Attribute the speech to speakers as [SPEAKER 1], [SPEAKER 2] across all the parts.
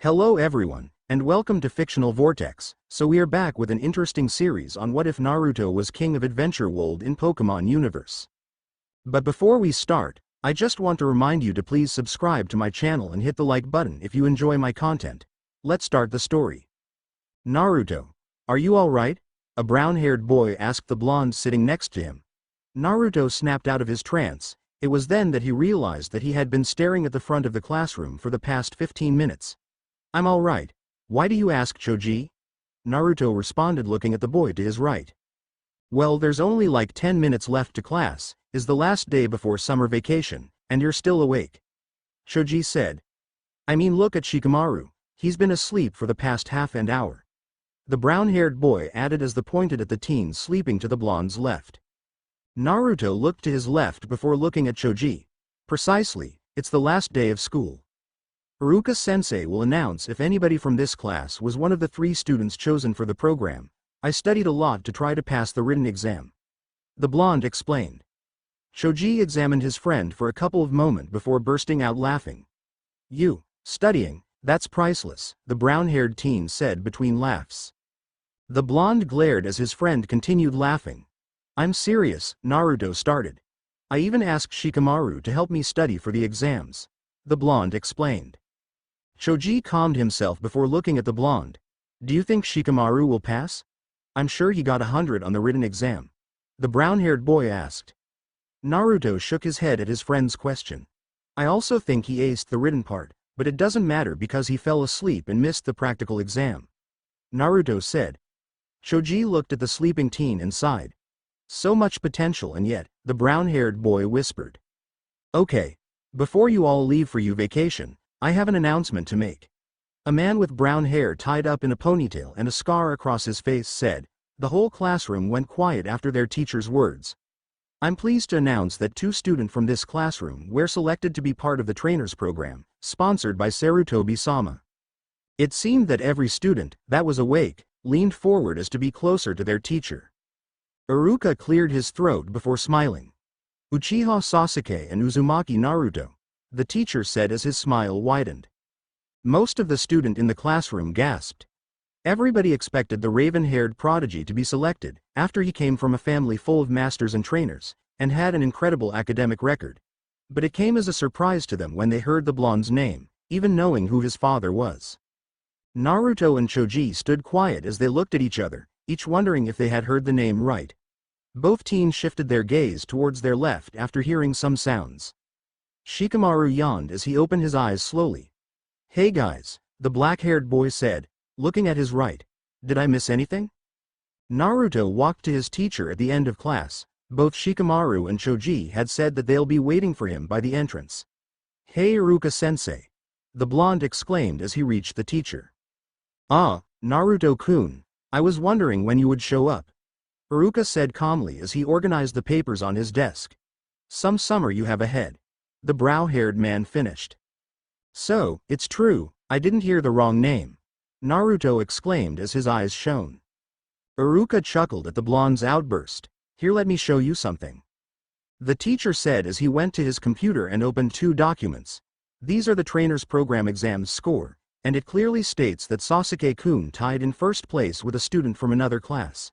[SPEAKER 1] Hello everyone, and welcome to Fictional Vortex. So we are back with an interesting series on what if Naruto was king of adventure world in Pokemon universe. But before we start, I just want to remind you to please subscribe to my channel and hit the like button if you enjoy my content. Let's start the story. Naruto, are you alright? A brown-haired boy asked the blonde sitting next to him. Naruto snapped out of his trance. It was then that he realized that he had been staring at the front of the classroom for the past 15 minutes. I'm alright. Why do you ask, Choji? Naruto responded, looking at the boy to his right. Well, there's only like 10 minutes left to class, is the last day before summer vacation, and you're still awake. Choji said. I mean, look at Shikamaru, he's been asleep for the past half an hour. The brown-haired boy added as they pointed at the teen sleeping to the blonde's left. Naruto looked to his left before looking at Choji. Precisely, it's the last day of school. Iruka-sensei will announce if anybody from this class was one of the 3 students chosen for the program. I studied a lot to try to pass the written exam. The blonde explained. Choji examined his friend for a couple of moments before bursting out laughing. You, studying, that's priceless, the brown-haired teen said between laughs. The blonde glared as his friend continued laughing. I'm serious, Naruto started. I even asked Shikamaru to help me study for the exams. The blonde explained. Choji calmed himself before looking at the blonde. Do you think Shikamaru will pass? I'm sure he got 100 on the written exam. The brown-haired boy asked. Naruto shook his head at his friend's question. I also think he aced the written part, but it doesn't matter because he fell asleep and missed the practical exam. Naruto said. Choji looked at the sleeping teen and sighed. So much potential, and yet, the brown-haired boy whispered. Okay. Before you all leave for your vacation, I have an announcement to make. A man with brown hair tied up in a ponytail and a scar across his face said. The whole classroom went quiet after their teacher's words. I'm pleased to announce that 2 students from this classroom were selected to be part of the trainers program, sponsored by Sarutobi-sama. It seemed that every student that was awake leaned forward as to be closer to their teacher. Iruka cleared his throat before smiling. Uchiha Sasuke and Uzumaki Naruto, the teacher said as his smile widened. Most of the students in the classroom gasped. Everybody expected the raven-haired prodigy to be selected, after he came from a family full of masters and trainers, and had an incredible academic record. But it came as a surprise to them when they heard the blonde's name, even knowing who his father was. Naruto and Choji stood quiet as they looked at each other, each wondering if they had heard the name right. Both teens shifted their gaze towards their left after hearing some sounds. Shikamaru yawned as he opened his eyes slowly. Hey guys, the black-haired boy said, looking at his right. Did I miss anything? Naruto walked to his teacher at the end of class. Both Shikamaru and Choji had said that they'll be waiting for him by the entrance. Hey Iruka-sensei! The blonde exclaimed as he reached the teacher. Ah, Naruto-kun, I was wondering when you would show up. Iruka said calmly as he organized the papers on his desk. Some summer you have ahead. The brow-haired man finished. So, it's true, I didn't hear the wrong name. Naruto exclaimed as his eyes shone. Iruka chuckled at the blonde's outburst. Here, let me show you something. The teacher said as he went to his computer and opened 2 documents. These are the trainer's program exams score, and it clearly states that Sasuke-kun tied in first place with a student from another class.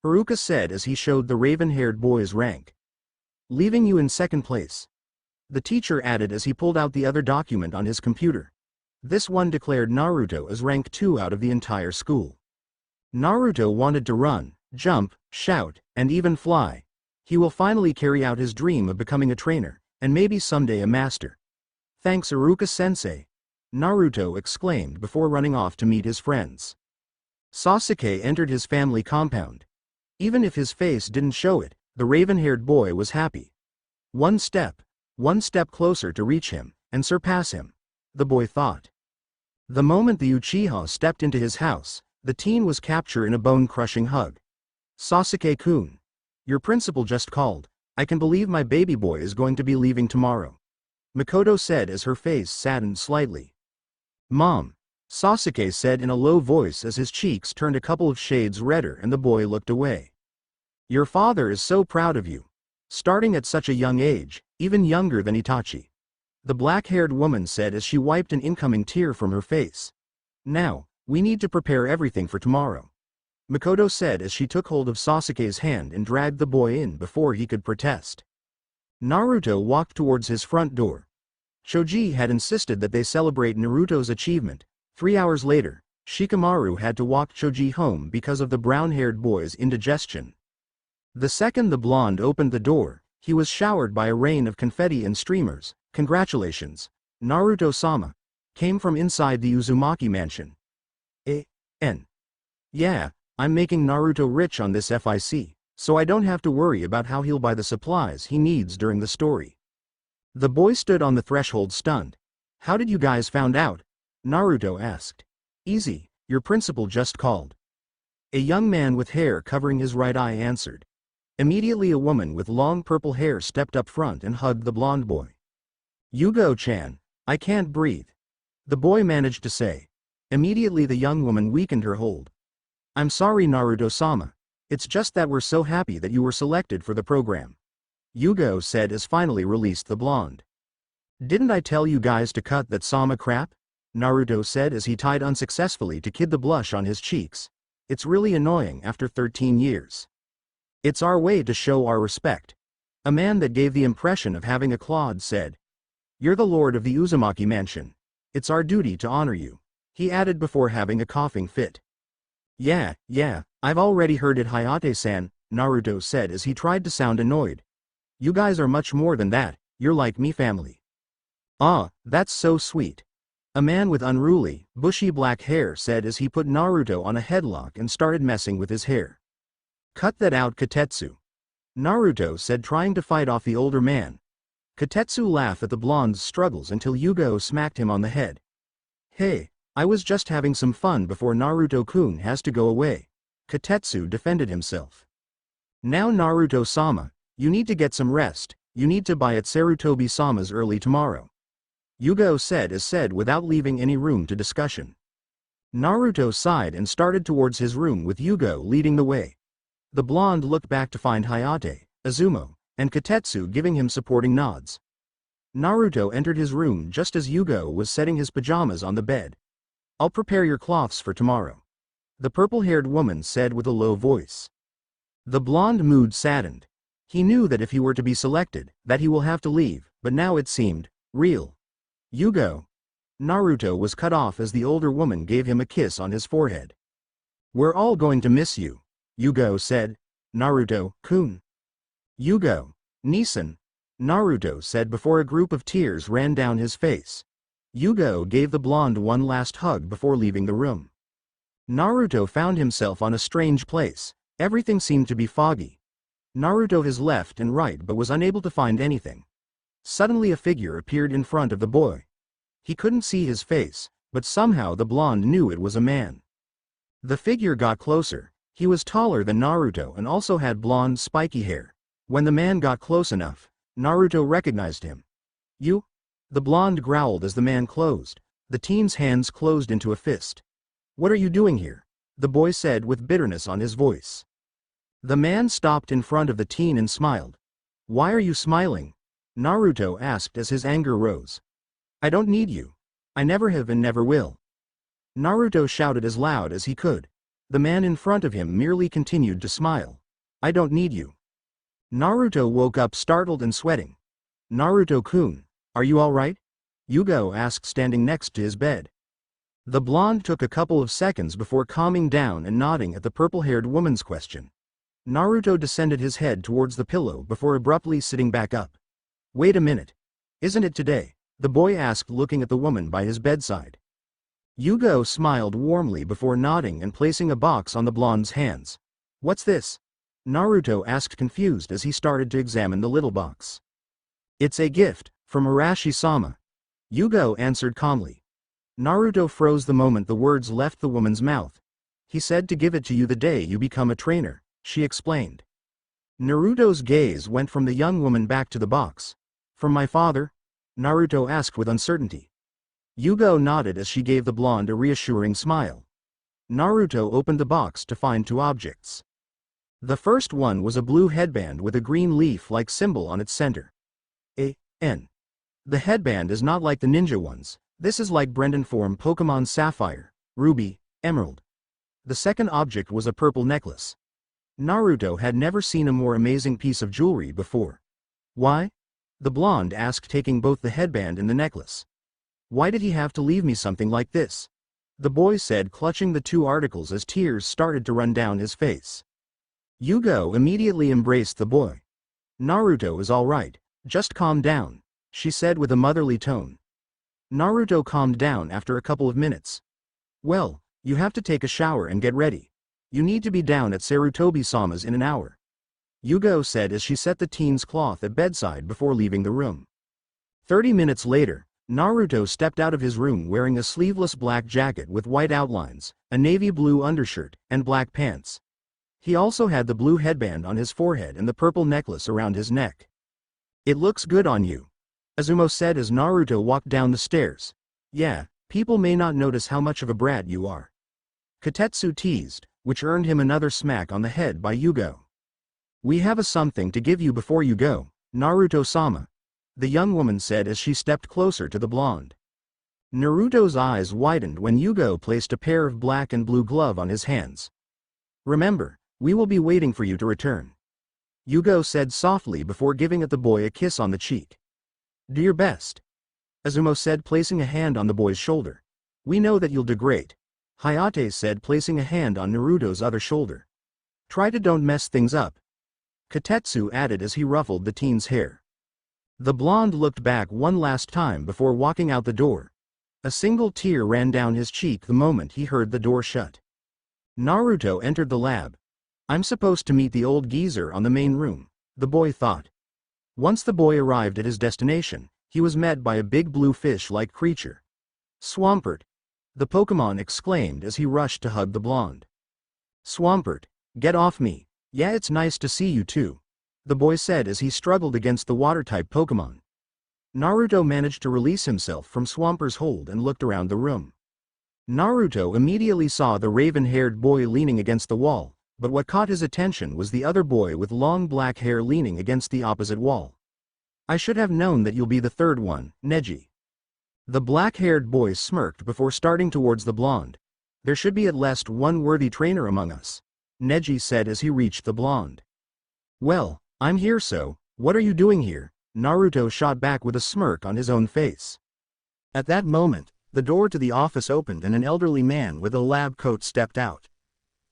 [SPEAKER 1] Iruka said as he showed the raven-haired boy's rank. Leaving you in second place. The teacher added as he pulled out the other document on his computer. This one declared Naruto as rank 2 out of the entire school. Naruto wanted to run, jump, shout, and even fly. He will finally carry out his dream of becoming a trainer, and maybe someday a master. Thanks Iruka-sensei! Naruto exclaimed before running off to meet his friends. Sasuke entered his family compound. Even if his face didn't show it, the raven-haired boy was happy. One step closer to reach him, and surpass him, the boy thought. The moment the Uchiha stepped into his house, the teen was captured in a bone-crushing hug. Sasuke-kun, your principal just called. I can believe my baby boy is going to be leaving tomorrow. Makoto said as her face saddened slightly. Mom, Sasuke said in a low voice as his cheeks turned a couple of shades redder and the boy looked away. Your father is so proud of you. Starting at such a young age, even younger than Itachi. the black-haired woman said as she wiped an incoming tear from her face. Now, we need to prepare everything for tomorrow, Makoto said as she took hold of Sasuke's hand and dragged the boy in before he could protest. Naruto walked towards his front door. Choji had insisted that they celebrate Naruto's achievement. 3 hours later, Shikamaru had to walk Choji home because of the brown-haired boy's indigestion. The second the blonde opened the door, he was showered by a rain of confetti and streamers. Congratulations, Naruto-sama, came from inside the Uzumaki mansion. Yeah, I'm making Naruto rich on this FIC, so I don't have to worry about how he'll buy the supplies he needs during the story. The boy stood on the threshold stunned. How did you guys found out? Naruto asked. Easy, your principal just called. A young man with hair covering his right eye answered. Immediately a woman with long purple hair stepped up front and hugged the blonde boy. Yugo-chan, I can't breathe, the boy managed to say. Immediately the young woman weakened her hold. I'm sorry Naruto-sama, it's just that we're so happy that you were selected for the program, Yugo said as finally released the blonde. Didn't I tell you guys to cut that sama crap? Naruto said as he tried unsuccessfully to kid the blush on his cheeks. It's really annoying after 13 years. It's our way to show our respect. A man that gave the impression of having a clod said. You're the lord of the Uzumaki mansion. It's our duty to honor you, he added before having a coughing fit. Yeah, I've already heard it Hayate-san, Naruto said as he tried to sound annoyed. You guys are much more than that, you're like me family. Ah, that's so sweet. A man with unruly, bushy black hair said as he put Naruto on a headlock and started messing with his hair. Cut that out Katetsu, Naruto said trying to fight off the older man. Katetsu laughed at the blonde's struggles until Yugo smacked him on the head. Hey, I was just having some fun before Naruto-kun has to go away, Katetsu defended himself. Now Naruto-sama, you need to get some rest, you need to buy at Sarutobi-sama's early tomorrow, Yugo said without leaving any room to discussion. Naruto sighed and started towards his room with Yugo leading the way. The blonde looked back to find Hayate, Azumo, and Katetsu giving him supporting nods. Naruto entered his room just as Yugo was setting his pajamas on the bed. I'll prepare your cloths for tomorrow, the purple-haired woman said with a low voice. The blonde mood saddened. He knew that if he were to be selected, that he will have to leave, but now it seemed real. Yugo. Naruto was cut off as the older woman gave him a kiss on his forehead. We're all going to miss you, Yugo said. Naruto-kun. Yugo. Nissan. Naruto said before a group of tears ran down his face. Yugo gave the blonde one last hug before leaving the room. Naruto found himself on a strange place. Everything seemed to be foggy. Naruto has left and right but was unable to find anything. Suddenly a figure appeared in front of the boy. He couldn't see his face, but somehow the blonde knew it was a man. The figure got closer. He was taller than Naruto and also had blonde spiky hair. When the man got close enough, Naruto recognized him. You? The blonde growled as the man closed. The teen's hands closed into a fist. What are you doing here? The boy said with bitterness on his voice. The man stopped in front of the teen and smiled. Why are you smiling? Naruto asked as his anger rose. I don't need you. I never have and never will. Naruto shouted as loud as he could. The man in front of him merely continued to smile. I don't need you. Naruto woke up startled and sweating. Naruto-kun, are you alright? Yugo asked standing next to his bed. The blonde took a couple of seconds before calming down and nodding at the purple-haired woman's question. Naruto descended his head towards the pillow before abruptly sitting back up. Wait a minute. Isn't it today? The boy asked looking at the woman by his bedside. Yugo smiled warmly before nodding and placing a box on the blonde's hands. What's this? Naruto asked confused as he started to examine the little box. It's a gift, from Arashi-sama. Yugo answered calmly. Naruto froze the moment the words left the woman's mouth. He said to give it to you the day you become a trainer, she explained. Naruto's gaze went from the young woman back to the box. From my father? Naruto asked with uncertainty. Yugo nodded as she gave the blonde a reassuring smile. Naruto opened the box to find two objects. The first one was a blue headband with a green leaf-like symbol on its center. A. N. The headband is not like the ninja ones, this is like Brendan form Pokemon Sapphire, Ruby, Emerald. The second object was a purple necklace. Naruto had never seen a more amazing piece of jewelry before. Why? The blonde asked, taking both the headband and the necklace. Why did he have to leave me something like this? The boy said, clutching the two articles as tears started to run down his face. Yugo immediately embraced the boy. Naruto is all right, just calm down, she said with a motherly tone. Naruto calmed down after a couple of minutes. Well, you have to take a shower and get ready. You need to be down at Sarutobi-sama's in an hour, Yugo said as she set the teen's cloth at bedside before leaving the room. 30 minutes later, Naruto stepped out of his room wearing a sleeveless black jacket with white outlines, a navy blue undershirt, and black pants. He also had the blue headband on his forehead and the purple necklace around his neck. It looks good on you, Azumo said as Naruto walked down the stairs. Yeah, people may not notice how much of a brat you are, Kotetsu teased, which earned him another smack on the head by Yugo. We have something to give you before you go, Naruto-sama, the young woman said as she stepped closer to the blonde. Naruto's eyes widened when Yugo placed a pair of black and blue gloves on his hands. Remember, we will be waiting for you to return, Yugo said softly before giving the boy a kiss on the cheek. Do your best, Azumo said, placing a hand on the boy's shoulder. We know that you'll do great, Hayate said, placing a hand on Naruto's other shoulder. Try to don't mess things up, Kotetsu added as he ruffled the teen's hair. The blonde looked back one last time before walking out the door. A single tear ran down his cheek the moment he heard the door shut. Naruto entered the lab. I'm supposed to meet the old geezer on the main room, the boy thought. Once the boy arrived at his destination, he was met by a big blue fish-like creature. Swampert, the Pokemon exclaimed as he rushed to hug the blonde. Swampert, get off me. Yeah, it's nice to see you too, the boy said as he struggled against the water-type Pokemon. Naruto managed to release himself from Swampert's hold and looked around the room. Naruto immediately saw the raven-haired boy leaning against the wall, but what caught his attention was the other boy with long black hair leaning against the opposite wall. I should have known that you'll be the third one, Neji. The black-haired boy smirked before starting towards the blonde. There should be at least one worthy trainer among us, Neji said as he reached the blonde. Well, I'm here, so what are you doing here? Naruto shot back with a smirk on his own face. At that moment, the door to the office opened and an elderly man with a lab coat stepped out.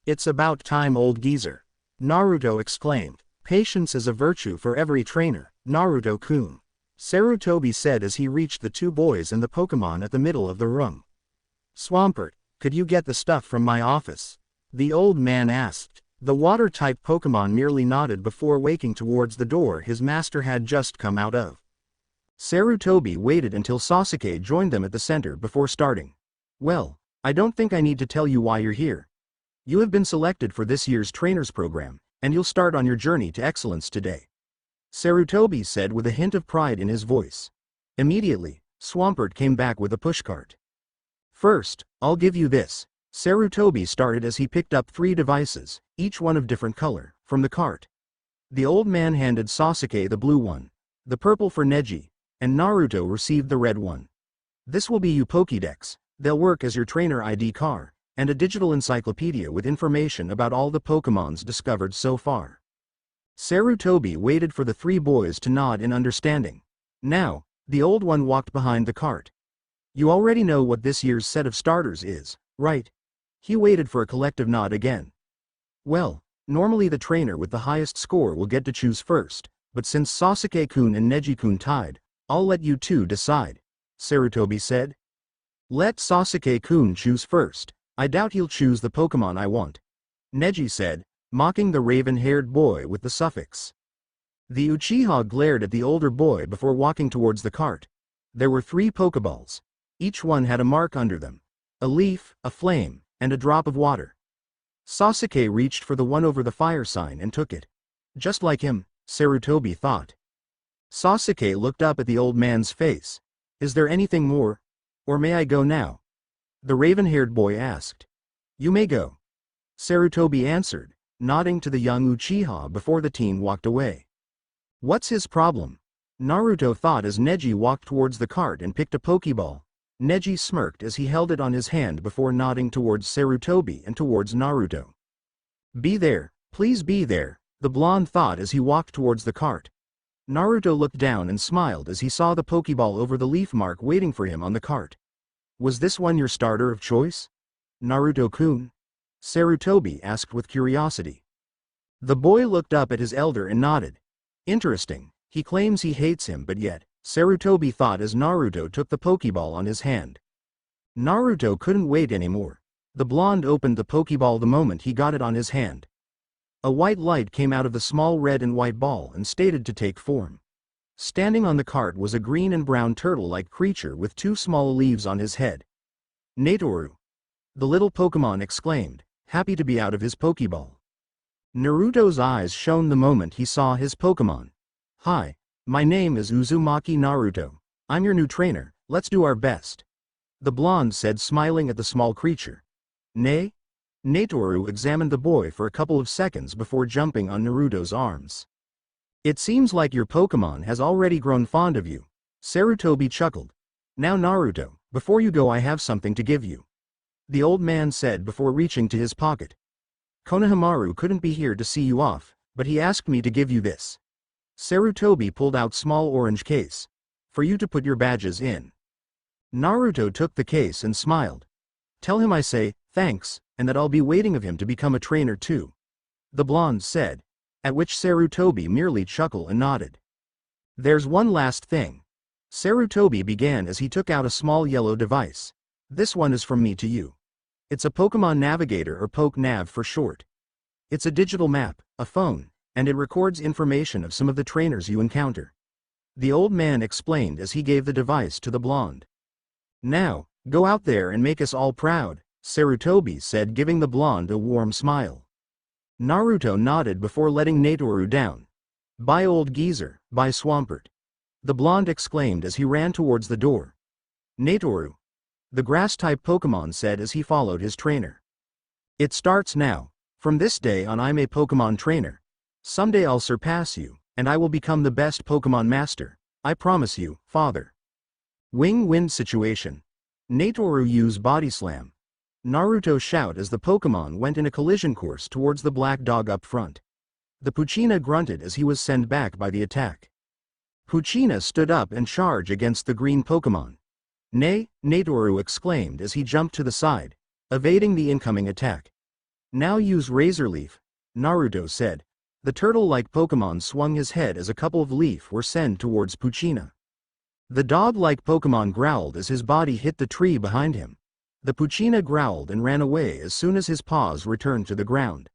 [SPEAKER 1] It's about time, old geezer, Naruto exclaimed. Patience is a virtue for every trainer, Naruto-kun, Sarutobi said as he reached the two boys and the Pokemon at the middle of the room. Swampert, could you get the stuff from my office? The old man asked. The water-type Pokemon merely nodded before waking towards the door his master had just come out of. Sarutobi waited until Sasuke joined them at the center before starting. Well, I don't think I need to tell you why you're here. You have been selected for this year's trainers program, and you'll start on your journey to excellence today, Sarutobi said with a hint of pride in his voice. Immediately, Swampert came back with a pushcart. First, I'll give you this. Sarutobi started as he picked up 3 devices, each one of different color, from the cart. The old man handed Sasuke the blue one, the purple for Neji, and Naruto received the red one. This will be your Pokédex. They'll work as your trainer ID card, and a digital encyclopedia with information about all the Pokémons discovered so far. Sarutobi waited for the 3 boys to nod in understanding. Now, the old one walked behind the cart. You already know what this year's set of starters is, right? He waited for a collective nod again. Well, normally the trainer with the highest score will get to choose first, but since Sasuke-kun and Neji-kun tied, I'll let you two decide, Sarutobi said. Let Sasuke-kun choose first. I doubt he'll choose the Pokemon I want, Neji said, mocking the raven-haired boy with the suffix. The Uchiha glared at the older boy before walking towards the cart. There were 3 Pokeballs. Each one had a mark under them. A leaf, a flame, and a drop of water. Sasuke reached for the one over the fire sign and took it. Just like him, Sarutobi thought. Sasuke looked up at the old man's face. Is there anything more? Or may I go now? The raven-haired boy asked. You may go, Sarutobi answered, nodding to the young Uchiha before the teen walked away. What's his problem? Naruto thought as Neji walked towards the cart and picked a Pokeball. Neji smirked as he held it on his hand before nodding towards Sarutobi and towards Naruto. Be there, please be there, the blonde thought as he walked towards the cart. Naruto looked down and smiled as he saw the Pokeball over the leaf mark waiting for him on the cart. Was this one your starter of choice? Naruto-kun? Sarutobi asked with curiosity. The boy looked up at his elder and nodded. Interesting, he claims he hates him but yet, Sarutobi thought as Naruto took the Pokeball on his hand. Naruto couldn't wait anymore. The blonde opened the Pokeball the moment he got it on his hand. A white light came out of the small red and white ball and stated to take form. Standing on the cart was a green and brown turtle-like creature with 2 small leaves on his head. Natoru! The little Pokemon exclaimed, happy to be out of his Pokeball. Naruto's eyes shone the moment he saw his Pokemon. Hi, my name is Uzumaki Naruto. I'm your new trainer, let's do our best. The blonde said, smiling at the small creature. Nay? Natoru examined the boy for a couple of seconds before jumping on Naruto's arms. It seems like your Pokemon has already grown fond of you. Sarutobi chuckled. Now Naruto, before you go I have something to give you. The old man said before reaching to his pocket. Konohamaru couldn't be here to see you off, but he asked me to give you this. Sarutobi pulled out small orange case. For you to put your badges in. Naruto took the case and smiled. Tell him I say, thanks, and that I'll be waiting of him to become a trainer too. The blonde said. At which Sarutobi merely chuckled and nodded. There's one last thing. Sarutobi began as he took out a small yellow device. This one is from me to you. It's a Pokemon Navigator or PokeNav for short. It's a digital map, a phone, and it records information of some of the trainers you encounter. The old man explained as he gave the device to the blonde. Now, go out there and make us all proud, Sarutobi said, giving the blonde a warm smile. Naruto nodded before letting Natoru down. Bye old geezer, bye Swampert. The blonde exclaimed as he ran towards the door. Natoru. The grass-type Pokemon said as he followed his trainer. It starts now. From this day on I'm a Pokemon trainer. Someday I'll surpass you, and I will become the best Pokemon master. I promise you, father. Wing-win situation. Natoru use Body Slam. Naruto shout as the Pokemon went in a collision course towards the black dog up front. The Puchina grunted as he was sent back by the attack. Puchina stood up and charged against the green Pokemon. Nay, Natoru exclaimed as he jumped to the side, evading the incoming attack. Now use Razor Leaf, Naruto said. The turtle-like Pokemon swung his head as a couple of leaf were sent towards Puchina. The dog-like Pokemon growled as his body hit the tree behind him. The Puchina growled and ran away as soon as his paws returned to the ground.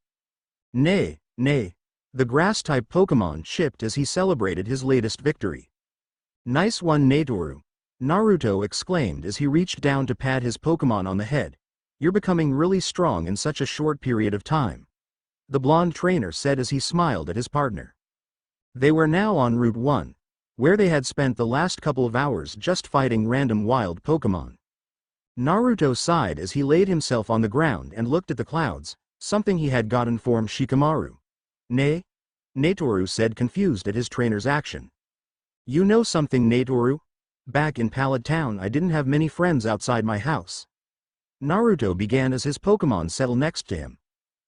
[SPEAKER 1] Nay, nay. The grass-type Pokemon chipped as he celebrated his latest victory. Nice one Natoru, Naruto exclaimed as he reached down to pat his Pokemon on the head. You're becoming really strong in such a short period of time. The blonde trainer said as he smiled at his partner. They were now on Route 1, where they had spent the last couple of hours just fighting random wild Pokemon. Naruto sighed as he laid himself on the ground and looked at the clouds, something he had gotten from Shikamaru. Nay? Natoru said, confused at his trainer's action. You know something Natoru? Back in Pallet Town I didn't have many friends outside my house. Naruto began as his Pokemon settled next to him.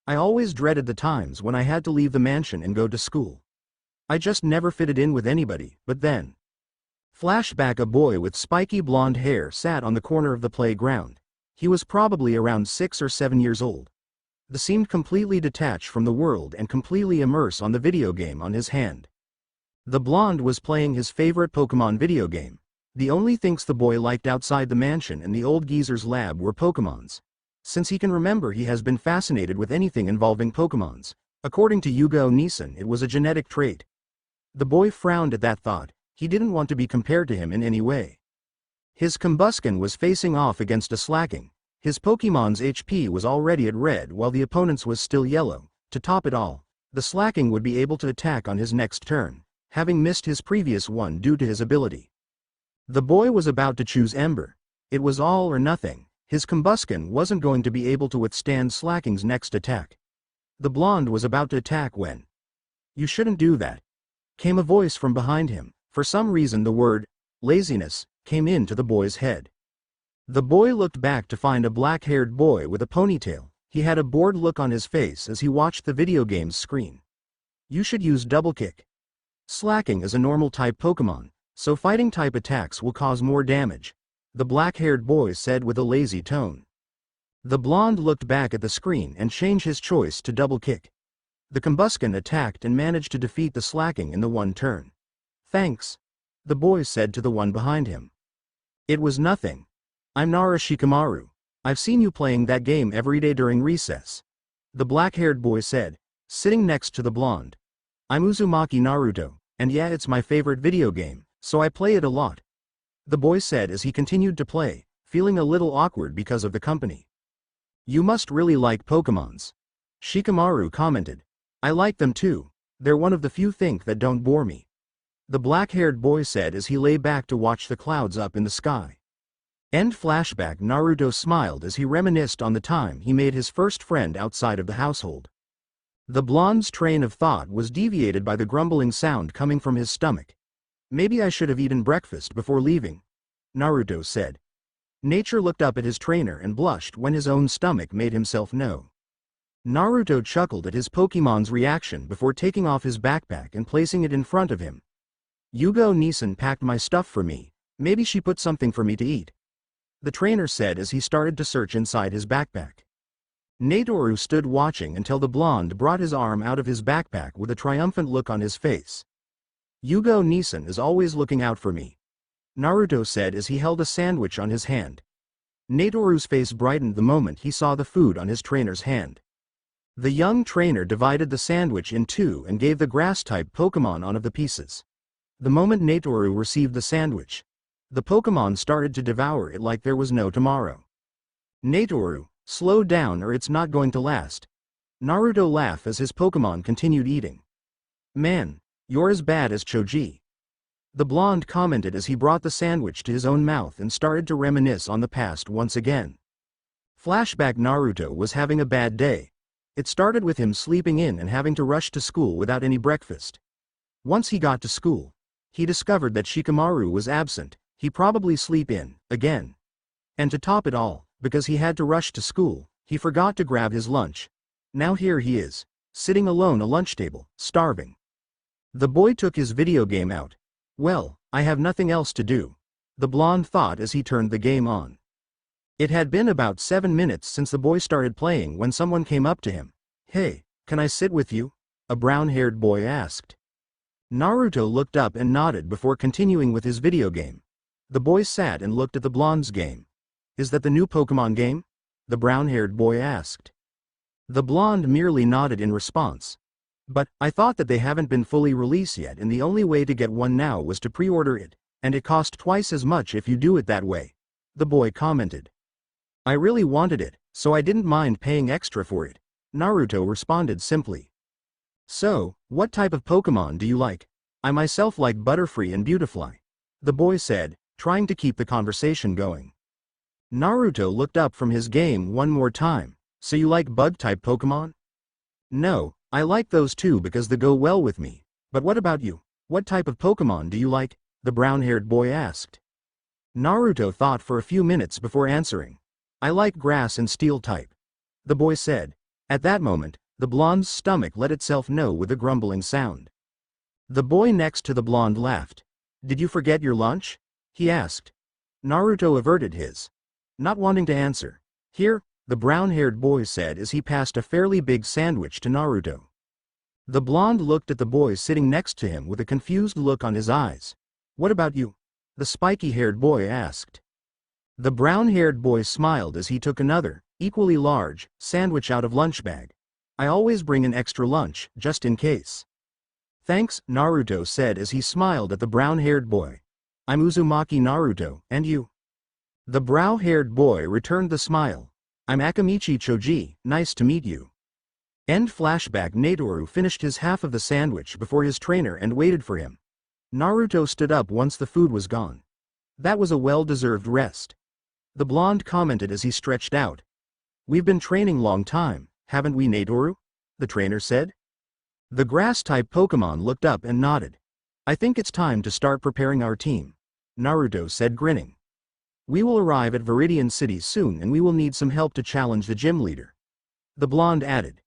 [SPEAKER 1] I always dreaded the times when I had to leave the mansion and go to school. I just never fitted in with anybody, but then. Flashback: a boy with spiky blonde hair sat on the corner of the playground. He was probably around 6 or 7 years old. He seemed completely detached from the world and completely immersed on the video game on his hand. The blonde was playing his favorite Pokemon video game. The only things the boy liked outside the mansion and the old geezer's lab were Pokemons. Since he can remember, he has been fascinated with anything involving Pokemons. According to Yugo Nissan, it was a genetic trait. The boy frowned at that thought. He didn't want to be compared to him in any way. His Combusken was facing off against a Slacking. His Pokemon's HP was already at red while the opponent's was still yellow. To top it all, the Slacking would be able to attack on his next turn, having missed his previous one due to his ability. The boy was about to choose Ember. It was all or nothing. His Combusken wasn't going to be able to withstand Slacking's next attack. The blonde was about to attack when. You shouldn't do that. Came a voice from behind him, For some reason the word, laziness, came into the boy's head. The boy looked back to find a black-haired boy with a ponytail. He had a bored look on his face as he watched the video game's screen. You should use double kick. Slacking is a normal type Pokemon, so fighting type attacks will cause more damage, the black-haired boy said with a lazy tone. The blonde looked back at the screen and changed his choice to double kick. The Combusken attacked and managed to defeat the slacking in the one turn. Thanks, the boy said to the one behind him. It was nothing. I'm Nara Shikamaru. I've seen you playing that game every day during recess, the black-haired boy said, sitting next to the blonde. I'm Uzumaki Naruto, and yeah, it's my favorite video game, so I play it a lot, the boy said as he continued to play, feeling a little awkward because of the company. You must really like Pokemons, Shikamaru commented. I like them too. They're one of the few things that don't bore me, the black-haired boy said as he lay back to watch the clouds up in the sky. End flashback. Naruto smiled as he reminisced on the time he made his first friend outside of the household. The blonde's train of thought was deviated by the grumbling sound coming from his stomach. Maybe I should have eaten breakfast before leaving, Naruto said. Nature looked up at his trainer and blushed when his own stomach made himself know. Naruto chuckled at his Pokemon's reaction before taking off his backpack and placing it in front of him. Yugo Nisan packed my stuff for me. Maybe she put something for me to eat, the trainer said as he started to search inside his backpack. Natoru stood watching until the blonde brought his arm out of his backpack with a triumphant look on his face. Yugo Nisan is always looking out for me, Naruto said as he held a sandwich on his hand. Natoru's face brightened the moment he saw the food on his trainer's hand. The young trainer divided the sandwich in two and gave the grass-type Pokemon one of the pieces. The moment Natoru received the sandwich, the Pokemon started to devour it like there was no tomorrow. Natoru, slow down or it's not going to last, Naruto laughed as his Pokemon continued eating. Man, you're as bad as Choji, the blonde commented as he brought the sandwich to his own mouth and started to reminisce on the past once again. Flashback. Naruto was having a bad day. It started with him sleeping in and having to rush to school without any breakfast. Once he got to school, he discovered that Shikamaru was absent. He probably sleep in, again. And to top it all, because he had to rush to school, he forgot to grab his lunch. Now here he is, sitting alone at a lunch table, starving. The boy took his video game out. Well, I have nothing else to do, the blonde thought as he turned the game on. It had been about 7 minutes since the boy started playing when someone came up to him. Hey, can I sit with you? A brown-haired boy asked. Naruto looked up and nodded before continuing with his video game. The boy sat and looked at the blonde's game. Is that the new Pokemon game? The brown-haired boy asked. The blonde merely nodded in response. But, I thought that they haven't been fully released yet and the only way to get one now was to pre-order it, and it cost twice as much if you do it that way, the boy commented. I really wanted it, so I didn't mind paying extra for it, Naruto responded simply. So, what type of Pokemon do you like? I myself like Butterfree and Beautifly, the boy said, trying to keep the conversation going. Naruto looked up from his game one more time. So you like bug-type Pokemon? No, I like those too because they go well with me. But what about you? What type of Pokemon do you like? The brown-haired boy asked. Naruto thought for a few minutes before answering. I like grass and steel type, the boy said. At that moment, the blonde's stomach let itself know with a grumbling sound. The boy next to the blonde laughed. Did you forget your lunch? He asked. Naruto averted his, not wanting to answer. Here, the brown-haired boy said as he passed a fairly big sandwich to Naruto. The blonde looked at the boy sitting next to him with a confused look on his eyes. What about you? The spiky-haired boy asked. The brown-haired boy smiled as he took another, equally large, sandwich out of lunch bag. I always bring an extra lunch, just in case. Thanks, Naruto said as he smiled at the brown-haired boy. I'm Uzumaki Naruto, and you? The brown-haired boy returned the smile. I'm Akamichi Choji, nice to meet you. End flashback. Natoru finished his half of the sandwich before his trainer and waited for him. Naruto stood up once the food was gone. That was a well-deserved rest, the blonde commented as he stretched out. We've been training long time, haven't we, Natoru? The trainer said. The grass-type Pokemon looked up and nodded. I think it's time to start preparing our team, Naruto said, grinning. We will arrive at Viridian City soon and we will need some help to challenge the gym leader. The blonde added.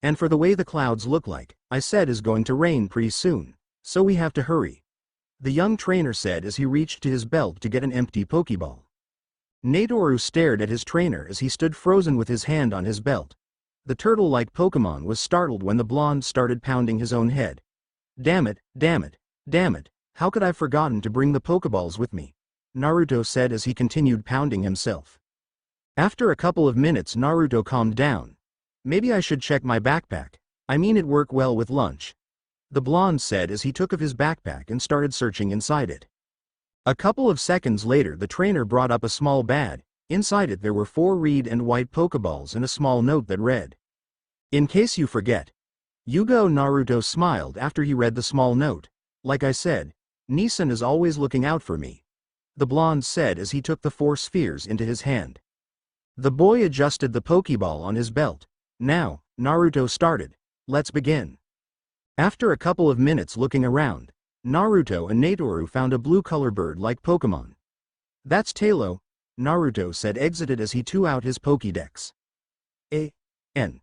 [SPEAKER 1] And for the way the clouds look like, I said is going to rain pretty soon, so we have to hurry. The young trainer said as he reached to his belt to get an empty Pokeball. Natoru stared at his trainer as he stood frozen with his hand on his belt. The turtle-like Pokemon was startled when the blonde started pounding his own head. Damn it, damn it, damn it, how could I have forgotten to bring the Pokeballs with me? Naruto said as he continued pounding himself. After a couple of minutes Naruto calmed down. Maybe I should check my backpack. I mean it'd work well with lunch. The blonde said as he took of his backpack and started searching inside it. A couple of seconds later the trainer brought up a small bag. Inside it there were 4 red and white Pokeballs and a small note that read, "In case you forget. Yugo." Naruto smiled after he read the small note. Like I said, Nissan is always looking out for me. The blonde said as he took the 4 spheres into his hand. The boy adjusted the Pokeball on his belt. Now, Naruto started. Let's begin. After a couple of minutes looking around, Naruto and Natoru found a blue-color bird-like Pokemon. That's Talo, Naruto said, exited as he threw out his Pokédex. N.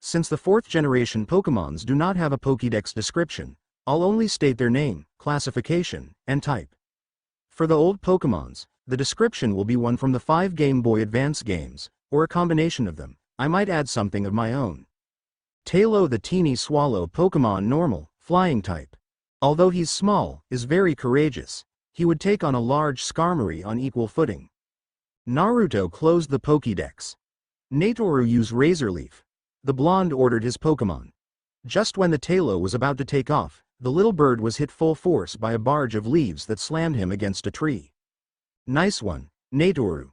[SPEAKER 1] Since the 4th generation Pokémons do not have a Pokédex description, I'll only state their name, classification, and type. For the old Pokémons, the description will be one from the 5 Game Boy Advance games, or a combination of them. I might add something of my own. Talo, the teeny swallow Pokemon, normal, flying type. Although he's small, is very courageous. He would take on a large Skarmory on equal footing. Naruto closed the Pokédex. Natoru used Razor Leaf. The blonde ordered his Pokemon. Just when the Talo was about to take off, the little bird was hit full force by a barge of leaves that slammed him against a tree. Nice one, Natoru.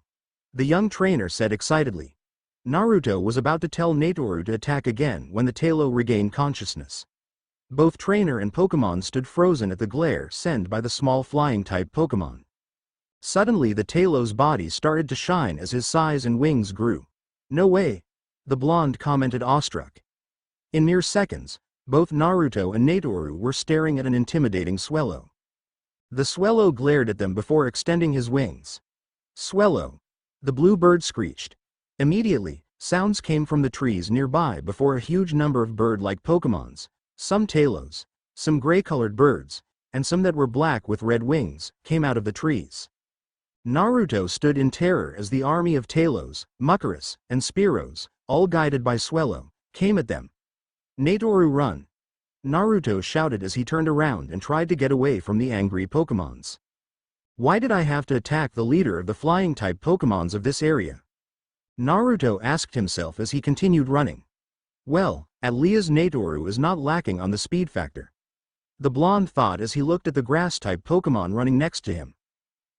[SPEAKER 1] The young trainer said excitedly. Naruto was about to tell Natoru to attack again when the Talo regained consciousness. Both trainer and Pokemon stood frozen at the glare sent by the small flying-type Pokemon. Suddenly the Talo's body started to shine as his size and wings grew. No way, the blonde commented awestruck. In mere seconds, both Naruto and Natoru were staring at an intimidating Swellow. The Swellow glared at them before extending his wings. Swellow! The blue bird screeched. Immediately, sounds came from the trees nearby before a huge number of bird-like Pokemons, some Talos, some gray-colored birds, and some that were black with red wings, came out of the trees. Naruto stood in terror as the army of Talos, Muckerus, and Spearows, all guided by Swellow, came at them. Natoru, run! Naruto shouted as he turned around and tried to get away from the angry Pokemons. Why did I have to attack the leader of the flying-type Pokemons of this area? Naruto asked himself as he continued running. Well, at least Natoru is not lacking on the speed factor. The blonde thought as he looked at the grass-type Pokemon running next to him.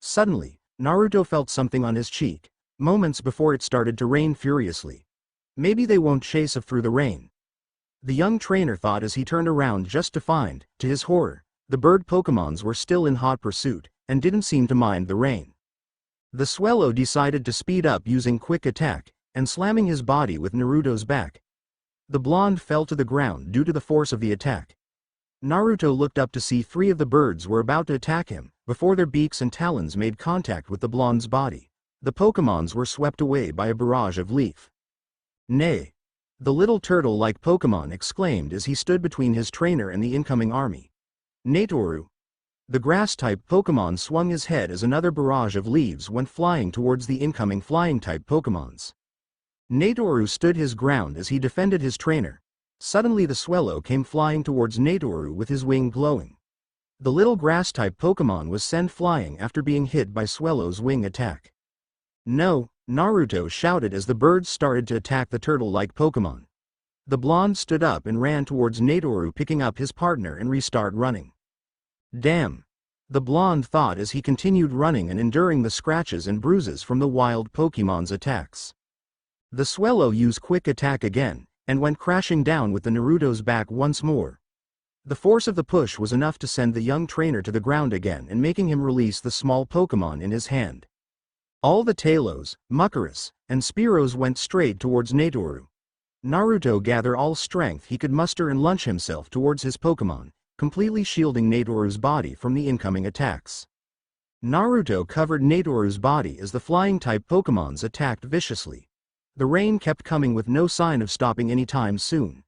[SPEAKER 1] Suddenly, Naruto felt something on his cheek, moments before it started to rain furiously. Maybe they won't chase him through the rain. The young trainer thought as he turned around just to find, to his horror, the bird Pokemons were still in hot pursuit, and didn't seem to mind the rain. The Swellow decided to speed up using quick attack, and slamming his body with Naruto's back. The blonde fell to the ground due to the force of the attack. Naruto looked up to see 3 of the birds were about to attack him, before their beaks and talons made contact with the blonde's body. The Pokemons were swept away by a barrage of leaf. Nay! The little turtle-like Pokemon exclaimed as he stood between his trainer and the incoming army. Natoru! The grass-type Pokemon swung his head as another barrage of leaves went flying towards the incoming flying-type Pokemons. Natoru stood his ground as he defended his trainer. Suddenly the Swellow came flying towards Natoru with his wing glowing. The little grass-type Pokemon was sent flying after being hit by Swellow's wing attack. No, Naruto shouted as the birds started to attack the turtle-like Pokemon. The blonde stood up and ran towards Natoru, picking up his partner and restart running. Damn! The blonde thought as he continued running and enduring the scratches and bruises from the wild Pokemon's attacks. The Swellow used quick attack again, and went crashing down with the Naruto's back once more. The force of the push was enough to send the young trainer to the ground again and making him release the small Pokemon in his hand. All the Talos, Muckerus, and Spearows went straight towards Natoru. Naruto gathered all strength he could muster and launched himself towards his Pokemon, completely shielding Natoru's body from the incoming attacks. Naruto covered Natoru's body as the flying-type Pokémons attacked viciously. The rain kept coming with no sign of stopping anytime soon.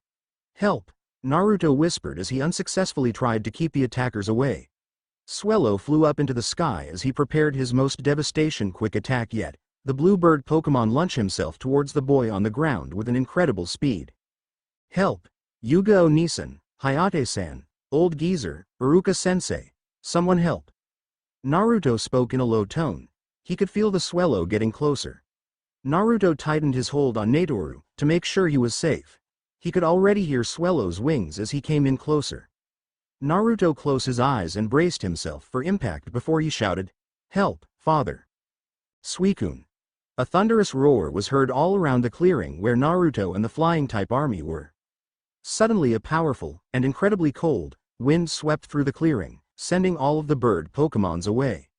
[SPEAKER 1] "Help!" Naruto whispered as he unsuccessfully tried to keep the attackers away. Swellow flew up into the sky as he prepared his most devastation-quick attack yet. The bluebird Pokémon launched himself towards the boy on the ground with an incredible speed. "Help! Yuga Onisan, Hayate-san, Old Geezer, Uruka-sensei, someone help!" Naruto spoke in a low tone. He could feel the Swellow getting closer. Naruto tightened his hold on Natoru to make sure he was safe. He could already hear Swellow's wings as he came in closer. Naruto closed his eyes and braced himself for impact before he shouted, "Help, father!" Suicune. A thunderous roar was heard all around the clearing where Naruto and the flying-type army were. Suddenly a powerful, and incredibly cold, wind swept through the clearing, sending all of the bird Pokémons away.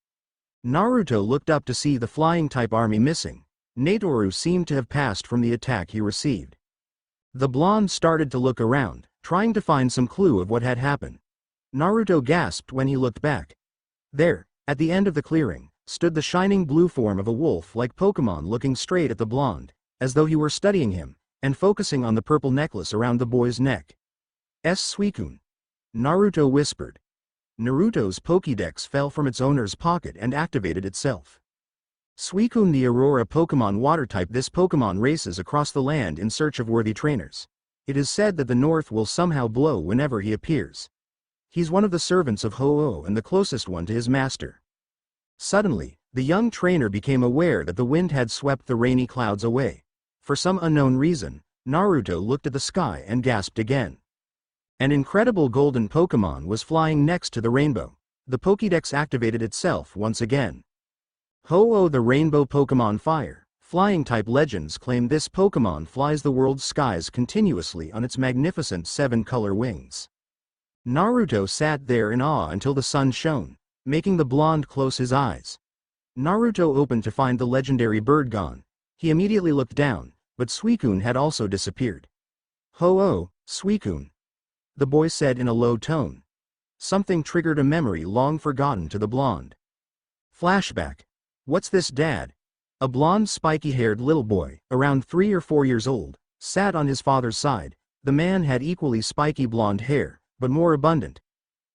[SPEAKER 1] Naruto looked up to see the flying-type army missing. Natoru seemed to have passed from the attack he received. The blonde started to look around, trying to find some clue of what had happened. Naruto gasped when he looked back. There, at the end of the clearing, stood the shining blue form of a wolf-like Pokémon looking straight at the blonde, as though he were studying him, and focusing on the purple necklace around the boy's neck. Suicune. Naruto whispered. Naruto's Pokédex fell from its owner's pocket and activated itself. Suicune, the Aurora Pokémon water type. This Pokémon races across the land in search of worthy trainers. It is said that the north will somehow blow whenever he appears. He's one of the servants of Ho-Oh and the closest one to his master. Suddenly, the young trainer became aware that the wind had swept the rainy clouds away. For some unknown reason, Naruto looked at the sky and gasped again. An incredible golden Pokémon was flying next to the rainbow. The Pokédex activated itself once again. Ho-Oh, the rainbow Pokémon fire. Flying-type legends claim this Pokémon flies the world's skies continuously on its magnificent 7-color wings. Naruto sat there in awe until the sun shone, making the blonde close his eyes. Naruto opened to find the legendary bird gone. He immediately looked down, but Suicune had also disappeared. "Ho-Oh, Suicune," the boy said in a low tone. Something triggered a memory long forgotten to the blonde. Flashback. "What's this, Dad?" A blonde spiky-haired little boy, around 3 or 4 years old, sat on his father's side. The man had equally spiky blonde hair, but more abundant.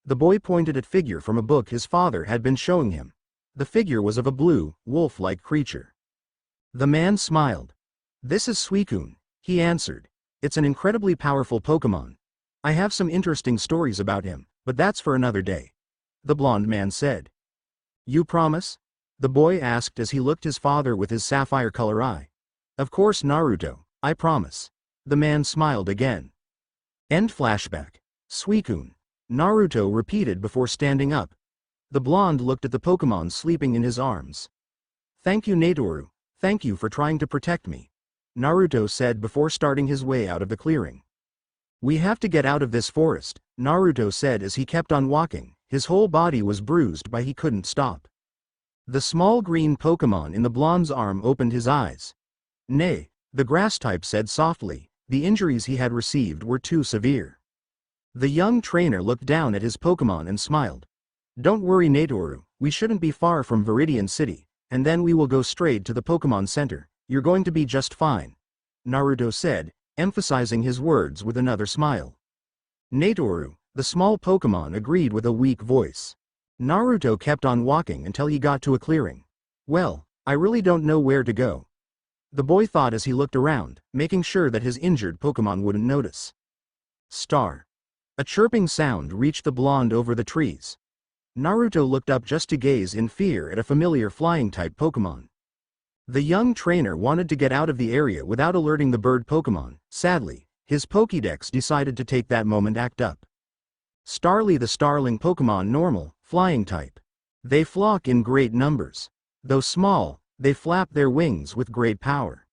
[SPEAKER 1] The boy pointed at a figure from a book his father had been showing him. The figure was of a blue, wolf-like creature. The man smiled. "This is Suicune," he answered. "It's an incredibly powerful Pokémon. I have some interesting stories about him, but that's for another day," the blonde man said. "You promise?" the boy asked as he looked his father with his sapphire-color eye. "Of course, Naruto, I promise." The man smiled again. End flashback. Suicune. Naruto repeated before standing up. The blonde looked at the Pokémon sleeping in his arms. "Thank you, Natoru. Thank you for trying to protect me," Naruto said before starting his way out of the clearing. "We have to get out of this forest," Naruto said as he kept on walking. His whole body was bruised but he couldn't stop. The small green Pokémon in the blonde's arm opened his eyes. "Nay," the grass type said softly. The injuries he had received were too severe. The young trainer looked down at his Pokémon and smiled. "Don't worry, Natoru, we shouldn't be far from Viridian City, and then we will go straight to the Pokémon Center. You're going to be just fine," Naruto said, emphasizing his words with another smile. "Natoru," the small Pokémon agreed with a weak voice. Naruto kept on walking until he got to a clearing. "Well, I really don't know where to go," the boy thought as he looked around, making sure that his injured Pokémon wouldn't notice. Star. A chirping sound reached the blonde over the trees. Naruto looked up just to gaze in fear at a familiar flying-type Pokémon. The young trainer wanted to get out of the area without alerting the bird Pokémon. Sadly, his Pokédex decided to take that moment act up. Starly, the starling Pokémon, normal, flying type. They flock in great numbers. Though small, they flap their wings with great power.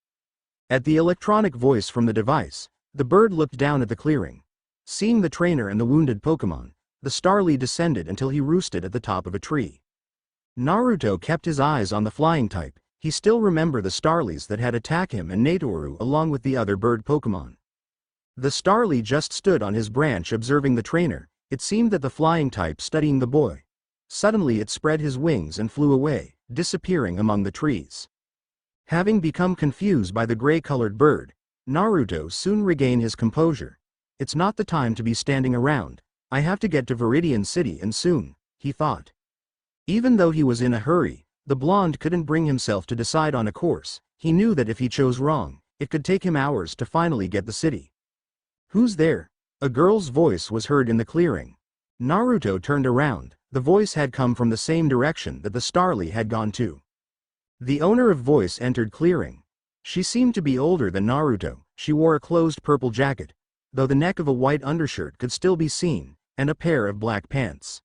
[SPEAKER 1] At the electronic voice from the device, the bird looked down at the clearing. Seeing the trainer and the wounded Pokémon, the Starly descended until he roosted at the top of a tree. Naruto kept his eyes on the flying type. He still remembered the Starlies that had attacked him and Natoru along with the other bird Pokémon. The Starly just stood on his branch observing the trainer. It seemed that the flying type studying the boy. Suddenly it spread his wings and flew away, disappearing among the trees. Having become confused by the gray-colored bird, Naruto soon regained his composure. It's not the time to be standing around. I have to get to Viridian City and soon, he thought. Even though he was in a hurry, the blonde couldn't bring himself to decide on a course. He knew that if he chose wrong, it could take him hours to finally get the city. Who's there? A girl's voice was heard in the clearing. Naruto turned around. The voice had come from the same direction that the Starly had gone to. The owner of voice entered clearing. She seemed to be older than Naruto. She wore a closed purple jacket, though the neck of a white undershirt could still be seen, and a pair of black pants.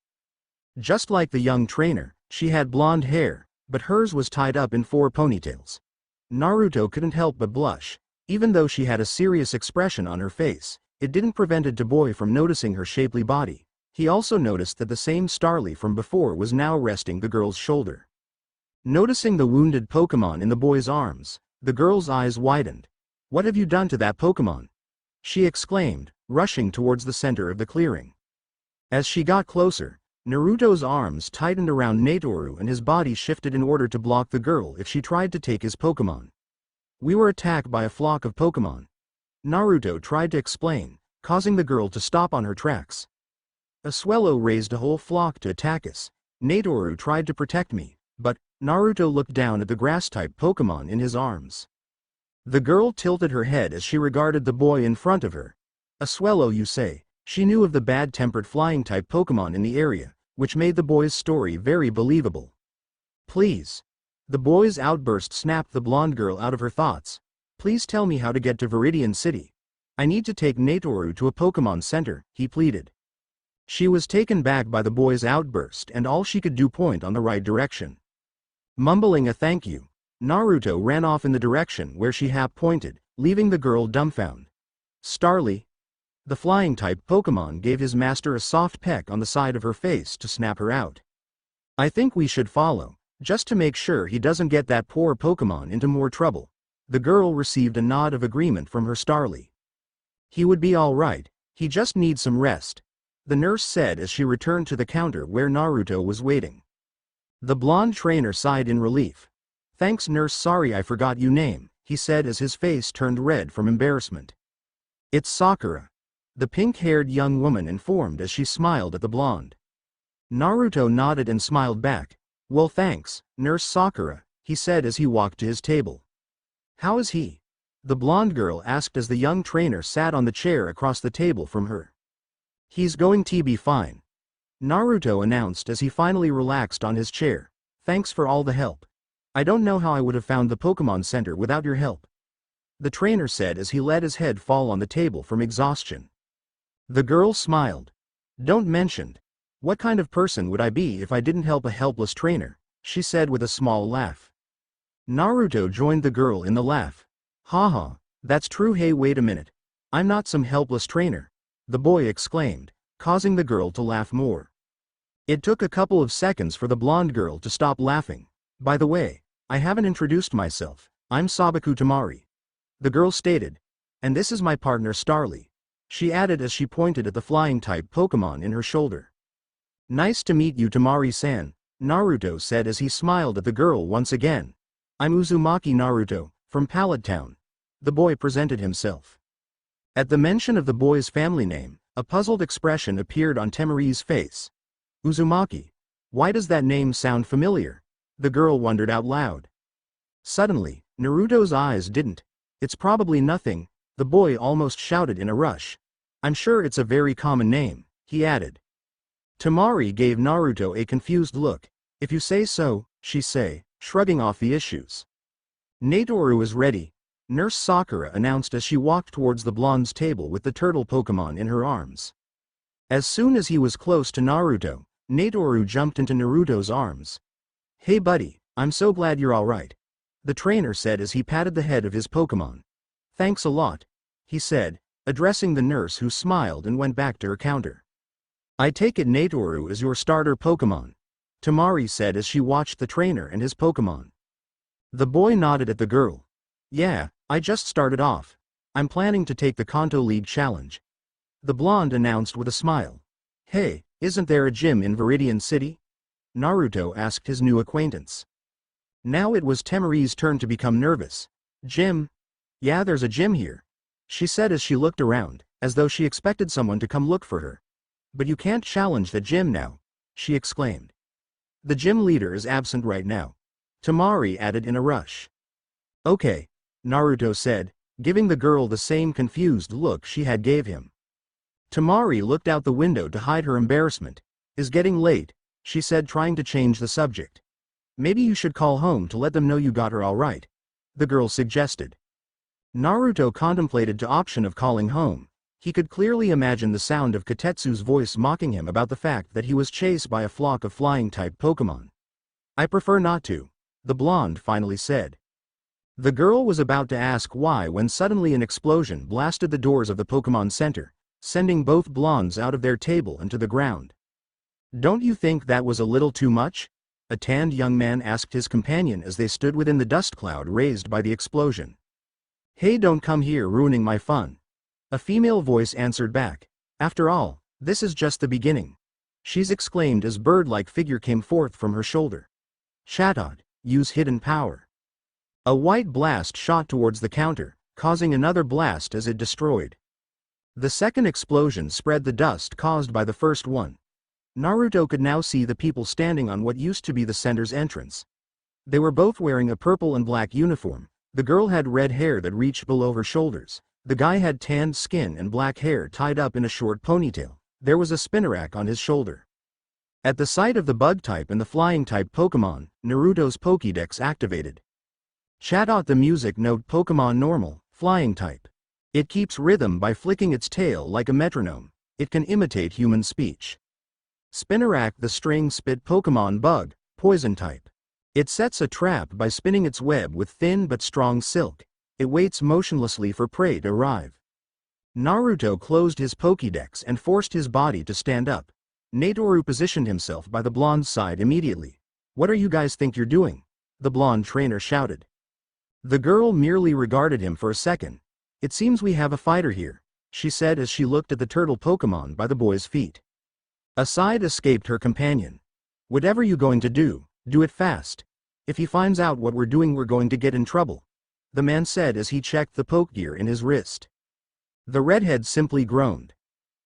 [SPEAKER 1] Just like the young trainer, she had blonde hair, but hers was tied up in 4 ponytails. Naruto couldn't help but blush. Even though she had a serious expression on her face, it didn't prevent a boy from noticing her shapely body. He also noticed that the same Starly from before was now resting the girl's shoulder. Noticing the wounded Pokemon in the boy's arms, the girl's eyes widened. "What have you done to that Pokemon?" she exclaimed, rushing towards the center of the clearing. As she got closer, Naruto's arms tightened around Natoru and his body shifted in order to block the girl if she tried to take his Pokemon. "We were attacked by a flock of Pokemon," Naruto tried to explain, causing the girl to stop on her tracks. "A swallow raised a whole flock to attack us. Natoru tried to protect me, but..." Naruto looked down at the grass-type Pokemon in his arms. The girl tilted her head as she regarded the boy in front of her. "A swallow, you say?" She knew of the bad-tempered flying-type Pokemon in the area, which made the boy's story very believable. "Please." The boy's outburst snapped the blonde girl out of her thoughts. "Please tell me how to get to Viridian City. I need to take Natoru to a Pokemon Center," he pleaded. She was taken back by the boy's outburst and all she could do point on the right direction. Mumbling a thank you, Naruto ran off in the direction where she had pointed, leaving the girl dumbfounded. "Starly." The flying-type Pokemon gave his master a soft peck on the side of her face to snap her out. "I think we should follow, just to make sure he doesn't get that poor Pokemon into more trouble." The girl received a nod of agreement from her Starly. "He would be all right, he just needs some rest," the nurse said as she returned to the counter where Naruto was waiting. The blonde trainer sighed in relief. "Thanks nurse, sorry I forgot your name," he said as his face turned red from embarrassment. "It's Sakura," the pink-haired young woman informed as she smiled at the blonde. Naruto nodded and smiled back. "Well thanks, Nurse Sakura," he said as he walked to his table. "How is he?" the blonde girl asked as the young trainer sat on the chair across the table from her. "He's going to be fine," Naruto announced as he finally relaxed on his chair. "Thanks for all the help. I don't know how I would have found the Pokemon Center without your help," the trainer said as he let his head fall on the table from exhaustion. The girl smiled. "Don't mention. What kind of person would I be if I didn't help a helpless trainer?" she said with a small laugh. Naruto joined the girl in the laugh. "Haha, that's true. Hey, wait a minute. I'm not some helpless trainer," the boy exclaimed, causing the girl to laugh more. It took a couple of seconds for the blonde girl to stop laughing. "By the way, I haven't introduced myself. I'm Sabaku Tamari," the girl stated. "And this is my partner Starly," she added as she pointed at the flying-type Pokemon in her shoulder. "Nice to meet you, Tamari-san," Naruto said as he smiled at the girl once again. "I'm Uzumaki Naruto, from Pallet Town," the boy presented himself. At the mention of the boy's family name, a puzzled expression appeared on Tamari's face. "Uzumaki? Why does that name sound familiar?" the girl wondered out loud. Suddenly, Naruto's eyes didn't. "It's probably nothing," the boy almost shouted in a rush. "I'm sure it's a very common name," he added. Tamari gave Naruto a confused look. "If you say so," she said, shrugging off the issues. "Natoru is ready," Nurse Sakura announced as she walked towards the blonde's table with the turtle Pokemon in her arms. As soon as he was close to Naruto, Natoru jumped into Naruto's arms. "Hey buddy, I'm so glad you're alright," the trainer said as he patted the head of his Pokemon. "Thanks a lot," he said, addressing the nurse who smiled and went back to her counter. "I take it Natoru is your starter Pokemon," Tamari said as she watched the trainer and his Pokemon. The boy nodded at the girl. "Yeah, I just started off. I'm planning to take the Kanto League Challenge," the blonde announced with a smile. Hey, isn't there a gym in Viridian City? Naruto asked his new acquaintance. Now it was Tamari's turn to become nervous. Gym? Yeah, there's a gym here, she said as she looked around, as though she expected someone to come look for her. But you can't challenge the gym now, she exclaimed. The gym leader is absent right now, Tamari added in a rush. Okay, Naruto said, giving the girl the same confused look she had gave him. Tamari looked out the window to hide her embarrassment. Is getting late, she said, trying to change the subject. Maybe you should call home to let them know you got her all right, the girl suggested. Naruto contemplated the option of calling home. He could clearly imagine the sound of Katetsu's voice mocking him about the fact that he was chased by a flock of flying-type Pokemon. I prefer not to, the blonde finally said. The girl was about to ask why when suddenly an explosion blasted the doors of the Pokemon Center, sending both blondes out of their table and to the ground. Don't you think that was a little too much? A tanned young man asked his companion as they stood within the dust cloud raised by the explosion. Hey, don't come here ruining my fun. A female voice answered back. After all, this is just the beginning, she's exclaimed as bird-like figure came forth from her shoulder. Chatot, use hidden power. A white blast shot towards the counter, causing another blast as it destroyed. The second explosion spread the dust caused by the first one. Naruto could now see the people standing on what used to be the center's entrance. They were both wearing a purple and black uniform. The girl had red hair that reached below her shoulders. The guy had tanned skin and black hair tied up in a short ponytail. There was a spinnerack on his shoulder. At the sight of the bug-type and the flying-type Pokemon, Naruto's Pokédex activated. Chatot, the music note Pokemon normal, flying-type. It keeps rhythm by flicking its tail like a metronome. It can imitate human speech. Spinnerack, the string-spit Pokemon bug, poison-type. It sets a trap by spinning its web with thin but strong silk. It waits motionlessly for prey to arrive. Naruto closed his Pokédex and forced his body to stand up. Natoru positioned himself by the blonde's side immediately. What are you guys think you're doing? The blonde trainer shouted. The girl merely regarded him for a second. It seems we have a fighter here, she said as she looked at the turtle Pokemon by the boy's feet. A sigh escaped her companion. Whatever you going to do it fast. If he finds out what we're doing, we're going to get in trouble, the man said as he checked the poke gear in his wrist. The redhead simply groaned.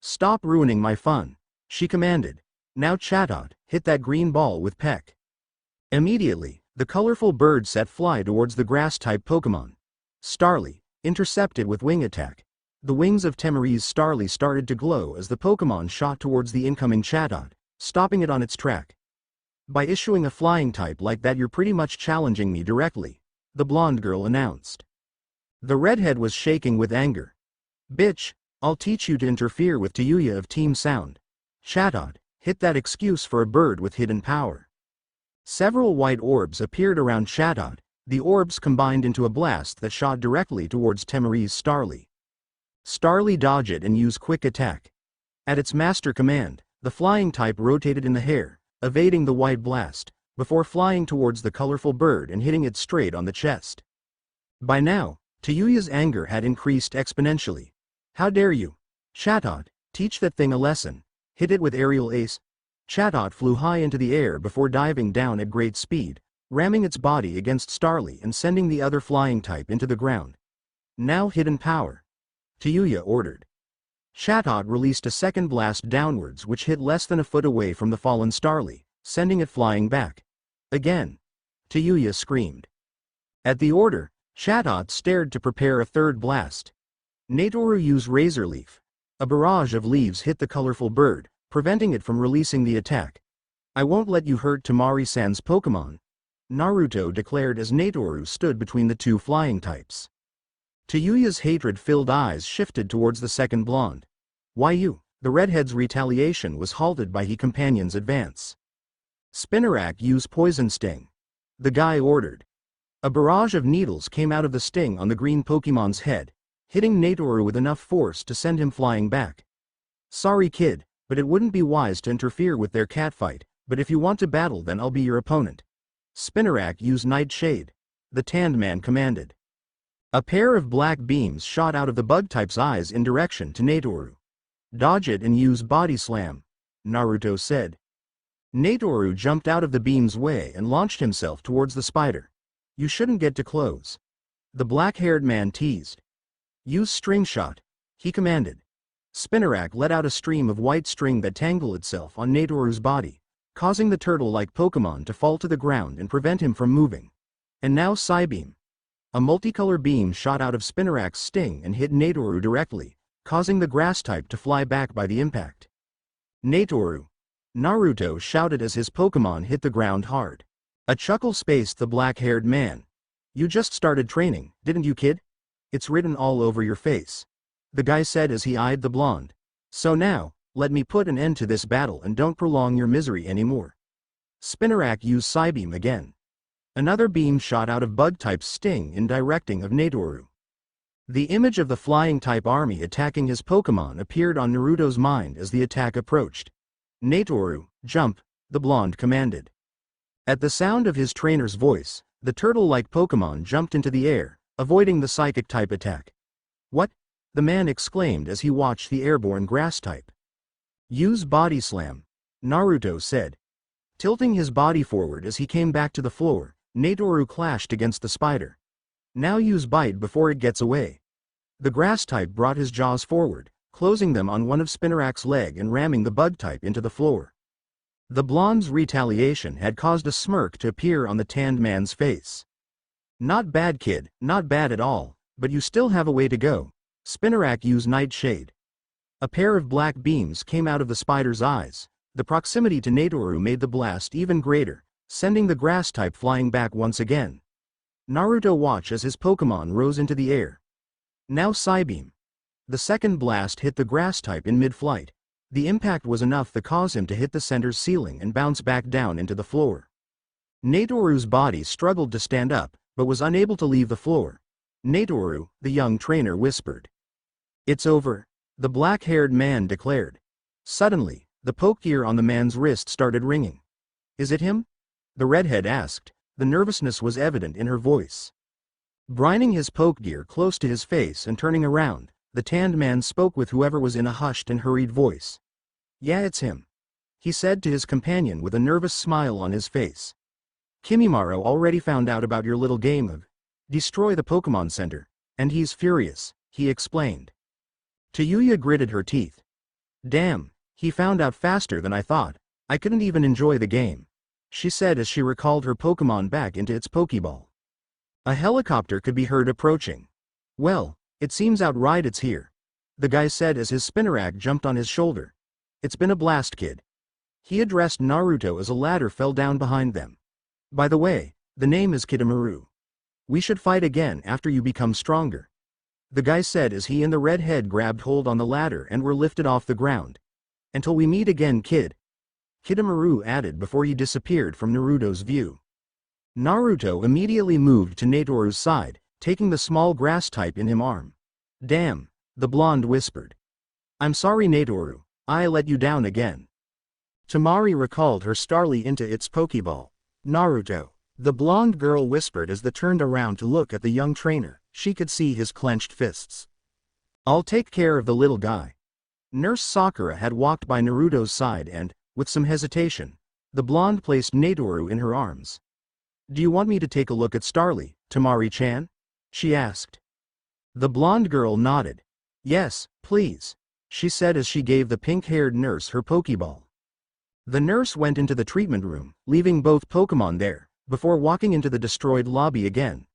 [SPEAKER 1] Stop ruining my fun, she commanded. Now Chatot, hit that green ball with Peck. Immediately, the colorful bird set fly towards the grass-type Pokemon. Starly, intercepted with wing attack. The wings of Tamari's Starly started to glow as the Pokemon shot towards the incoming Chatot, stopping it on its track. By issuing a flying type like that, you're pretty much challenging me directly, the blonde girl announced. The redhead was shaking with anger. Bitch, I'll teach you to interfere with Tayuya of Team Sound. Chatot, hit that excuse for a bird with hidden power. Several white orbs appeared around Chatot. The orbs combined into a blast that shot directly towards Tamari's Starly. Starly dodged it and used quick attack. At its master command, the flying type rotated in the air, evading the white blast, before flying towards the colorful bird and hitting it straight on the chest. By now, Tayuya's anger had increased exponentially. How dare you? Chatot, teach that thing a lesson. Hit it with aerial ace. Chatot flew high into the air before diving down at great speed, ramming its body against Starly and sending the other flying type into the ground. Now hidden power, Tayuya ordered. Chatot released a second blast downwards which hit less than a foot away from the fallen Starly, sending it flying back. Again, Tayuya screamed. At the order, Chatot stared to prepare a third blast. Natoru used Razor Leaf. A barrage of leaves hit the colorful bird, preventing it from releasing the attack. I won't let you hurt Tamari-san's Pokemon, Naruto declared as Natoru stood between the two flying types. Tayuya's hatred-filled eyes shifted towards the second blonde. Why you? The redhead's retaliation was halted by his companion's advance. Spinnerack, use Poison Sting, the guy ordered. A barrage of needles came out of the sting on the green Pokemon's head, hitting Natoru with enough force to send him flying back. Sorry kid, but it wouldn't be wise to interfere with their catfight, but if you want to battle then I'll be your opponent. Spinnerack, use Nightshade, the tanned man commanded. A pair of black beams shot out of the bug-type's eyes in direction to Natoru. Dodge it and use Body Slam, Naruto said. Netoru jumped out of the beam's way and launched himself towards the spider. You shouldn't get too close. The black-haired man teased. Use string shot, he commanded. Spinnerack let out a stream of white string that tangled itself on Netoru's body, causing the turtle-like Pokemon to fall to the ground and prevent him from moving. And now Psybeam. A multicolor beam shot out of Spinnerack's sting and hit Netoru directly, causing the grass type to fly back by the impact. Netoru! Naruto shouted as his Pokemon hit the ground hard. A chuckle spaced the black-haired man. You just started training, didn't you, kid? It's written all over your face. The guy said as he eyed the blonde. So now, let me put an end to this battle and don't prolong your misery anymore. Spinnerack used Psybeam again. Another beam shot out of Bug-type's sting in directing of Netoru. The image of the flying-type army attacking his Pokemon appeared on Naruto's mind as the attack approached. Netoru, jump, the blonde commanded. At the sound of his trainer's voice, the turtle-like Pokemon jumped into the air, avoiding the psychic-type attack. What? The man exclaimed as he watched the airborne grass-type. Use Body Slam, Naruto said. Tilting his body forward as he came back to the floor, Netoru clashed against the spider. Now use Bite before it gets away. The grass-type brought his jaws forward, closing them on one of Spinnerack's leg and ramming the Bug-type into the floor. The blonde's retaliation had caused a smirk to appear on the tanned man's face. Not bad, kid, not bad at all, but you still have a way to go. Spinnerack used Nightshade. A pair of black beams came out of the spider's eyes. The proximity to Netoru made the blast even greater, sending the grass-type flying back once again. Naruto watched as his Pokemon rose into the air. Now Psybeam. The second blast hit the grass-type in mid-flight. The impact was enough to cause him to hit the center's ceiling and bounce back down into the floor. Netoru's body struggled to stand up, but was unable to leave the floor. Netoru, the young trainer whispered. It's over, the black-haired man declared. Suddenly, the poke gear on the man's wrist started ringing. Is it him? The redhead asked. The nervousness was evident in her voice. Brining his poke gear close to his face and turning around, the tanned man spoke with whoever was in a hushed and hurried voice. Yeah, it's him, he said to his companion with a nervous smile on his face. Kimimaro already found out about your little game of destroy the Pokemon Center, and he's furious, he explained. Tayuya gritted her teeth. Damn, he found out faster than I thought. I couldn't even enjoy the game, she said as she recalled her Pokemon back into its Pokeball. A helicopter could be heard approaching. Well, it seems outright it's here, the guy said as his Spinnerack jumped on his shoulder. It's been a blast, kid. He addressed Naruto as a ladder fell down behind them. By the way, the name is Kitamaru. We should fight again after you become stronger, the guy said as he and the redhead grabbed hold on the ladder and were lifted off the ground. Until we meet again, kid, Kitamaru added before he disappeared from Naruto's view. Naruto immediately moved to Netoru's side, taking the small grass type in his arm. Damn, the blonde whispered. I'm sorry, Netoru, I let you down again. Tamari recalled her Starly into its Pokeball. Naruto, the blonde girl whispered as they turned around to look at the young trainer. She could see his clenched fists. I'll take care of the little guy. Nurse Sakura had walked by Naruto's side and, with some hesitation, the blonde placed Netoru in her arms. Do you want me to take a look at Starly, Tamari-chan? She asked. The blonde girl nodded. Yes, please, she said as she gave the pink-haired nurse her Pokeball. The nurse went into the treatment room, leaving both Pokemon there, before walking into the destroyed lobby again.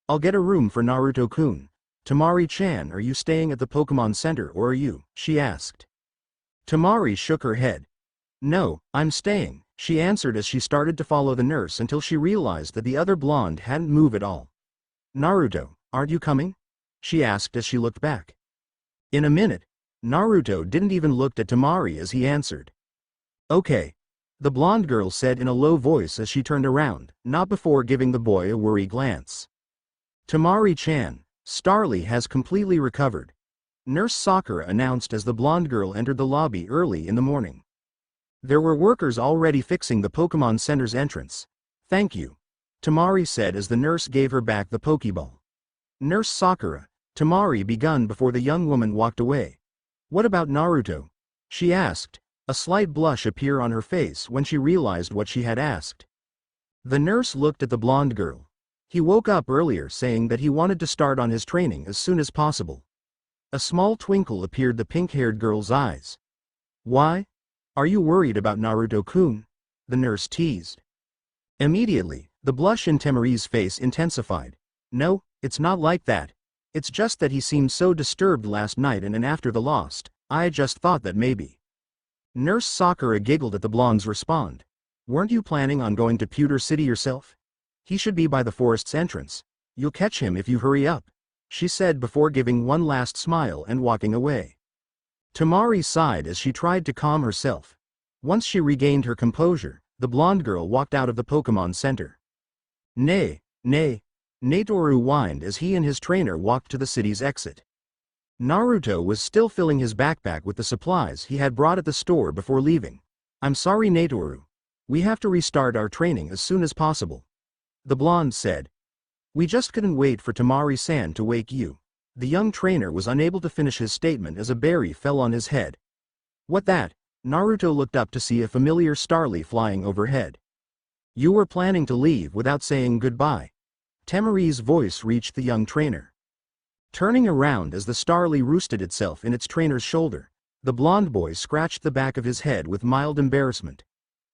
[SPEAKER 1] I'll get a room for Naruto-kun. Tamari-chan, are you staying at the Pokemon Center or are you? She asked. Tamari shook her head. No, I'm staying, she answered as she started to follow the nurse until she realized that the other blonde hadn't moved at all. Naruto, aren't you coming? She asked as she looked back. In a minute, Naruto didn't even look at Tamari as he answered. Okay, the blonde girl said in a low voice as she turned around, not before giving the boy a worried glance. Tamari-chan, Starly has completely recovered, Nurse Sakura announced as the blonde girl entered the lobby early in the morning. There were workers already fixing the Pokemon Center's entrance. Thank you, Tamari said as the nurse gave her back the Pokeball. Nurse Sakura, Tamari began before the young woman walked away. What about Naruto? She asked, a slight blush appear on her face when she realized what she had asked. The nurse looked at the blonde girl. He woke up earlier saying that he wanted to start on his training as soon as possible. A small twinkle appeared the pink-haired girl's eyes. Why? Are you worried about Naruto-kun? The nurse teased. Immediately, the blush in Tamari's face intensified. No, it's not like that. It's just that he seemed so disturbed last night and after the loss, I just thought that maybe. Nurse Sakura giggled at the blonde's response. Weren't you planning on going to Pewter City yourself? He should be by the forest's entrance. You'll catch him if you hurry up, she said before giving one last smile and walking away. Tamari sighed as she tried to calm herself. Once she regained her composure, the blonde girl walked out of the Pokemon Center. Nay, Natoru whined as he and his trainer walked to the city's exit. Naruto was still filling his backpack with the supplies he had brought at the store before leaving. I'm sorry Natoru. We have to restart our training as soon as possible, the blonde said. We just couldn't wait for Tamari-san to wake you. The young trainer was unable to finish his statement as a berry fell on his head. What that? Naruto looked up to see a familiar starly flying overhead. You were planning to leave without saying goodbye. Tamari's voice reached the young trainer. Turning around as the starly roosted itself in its trainer's shoulder, the blonde boy scratched the back of his head with mild embarrassment.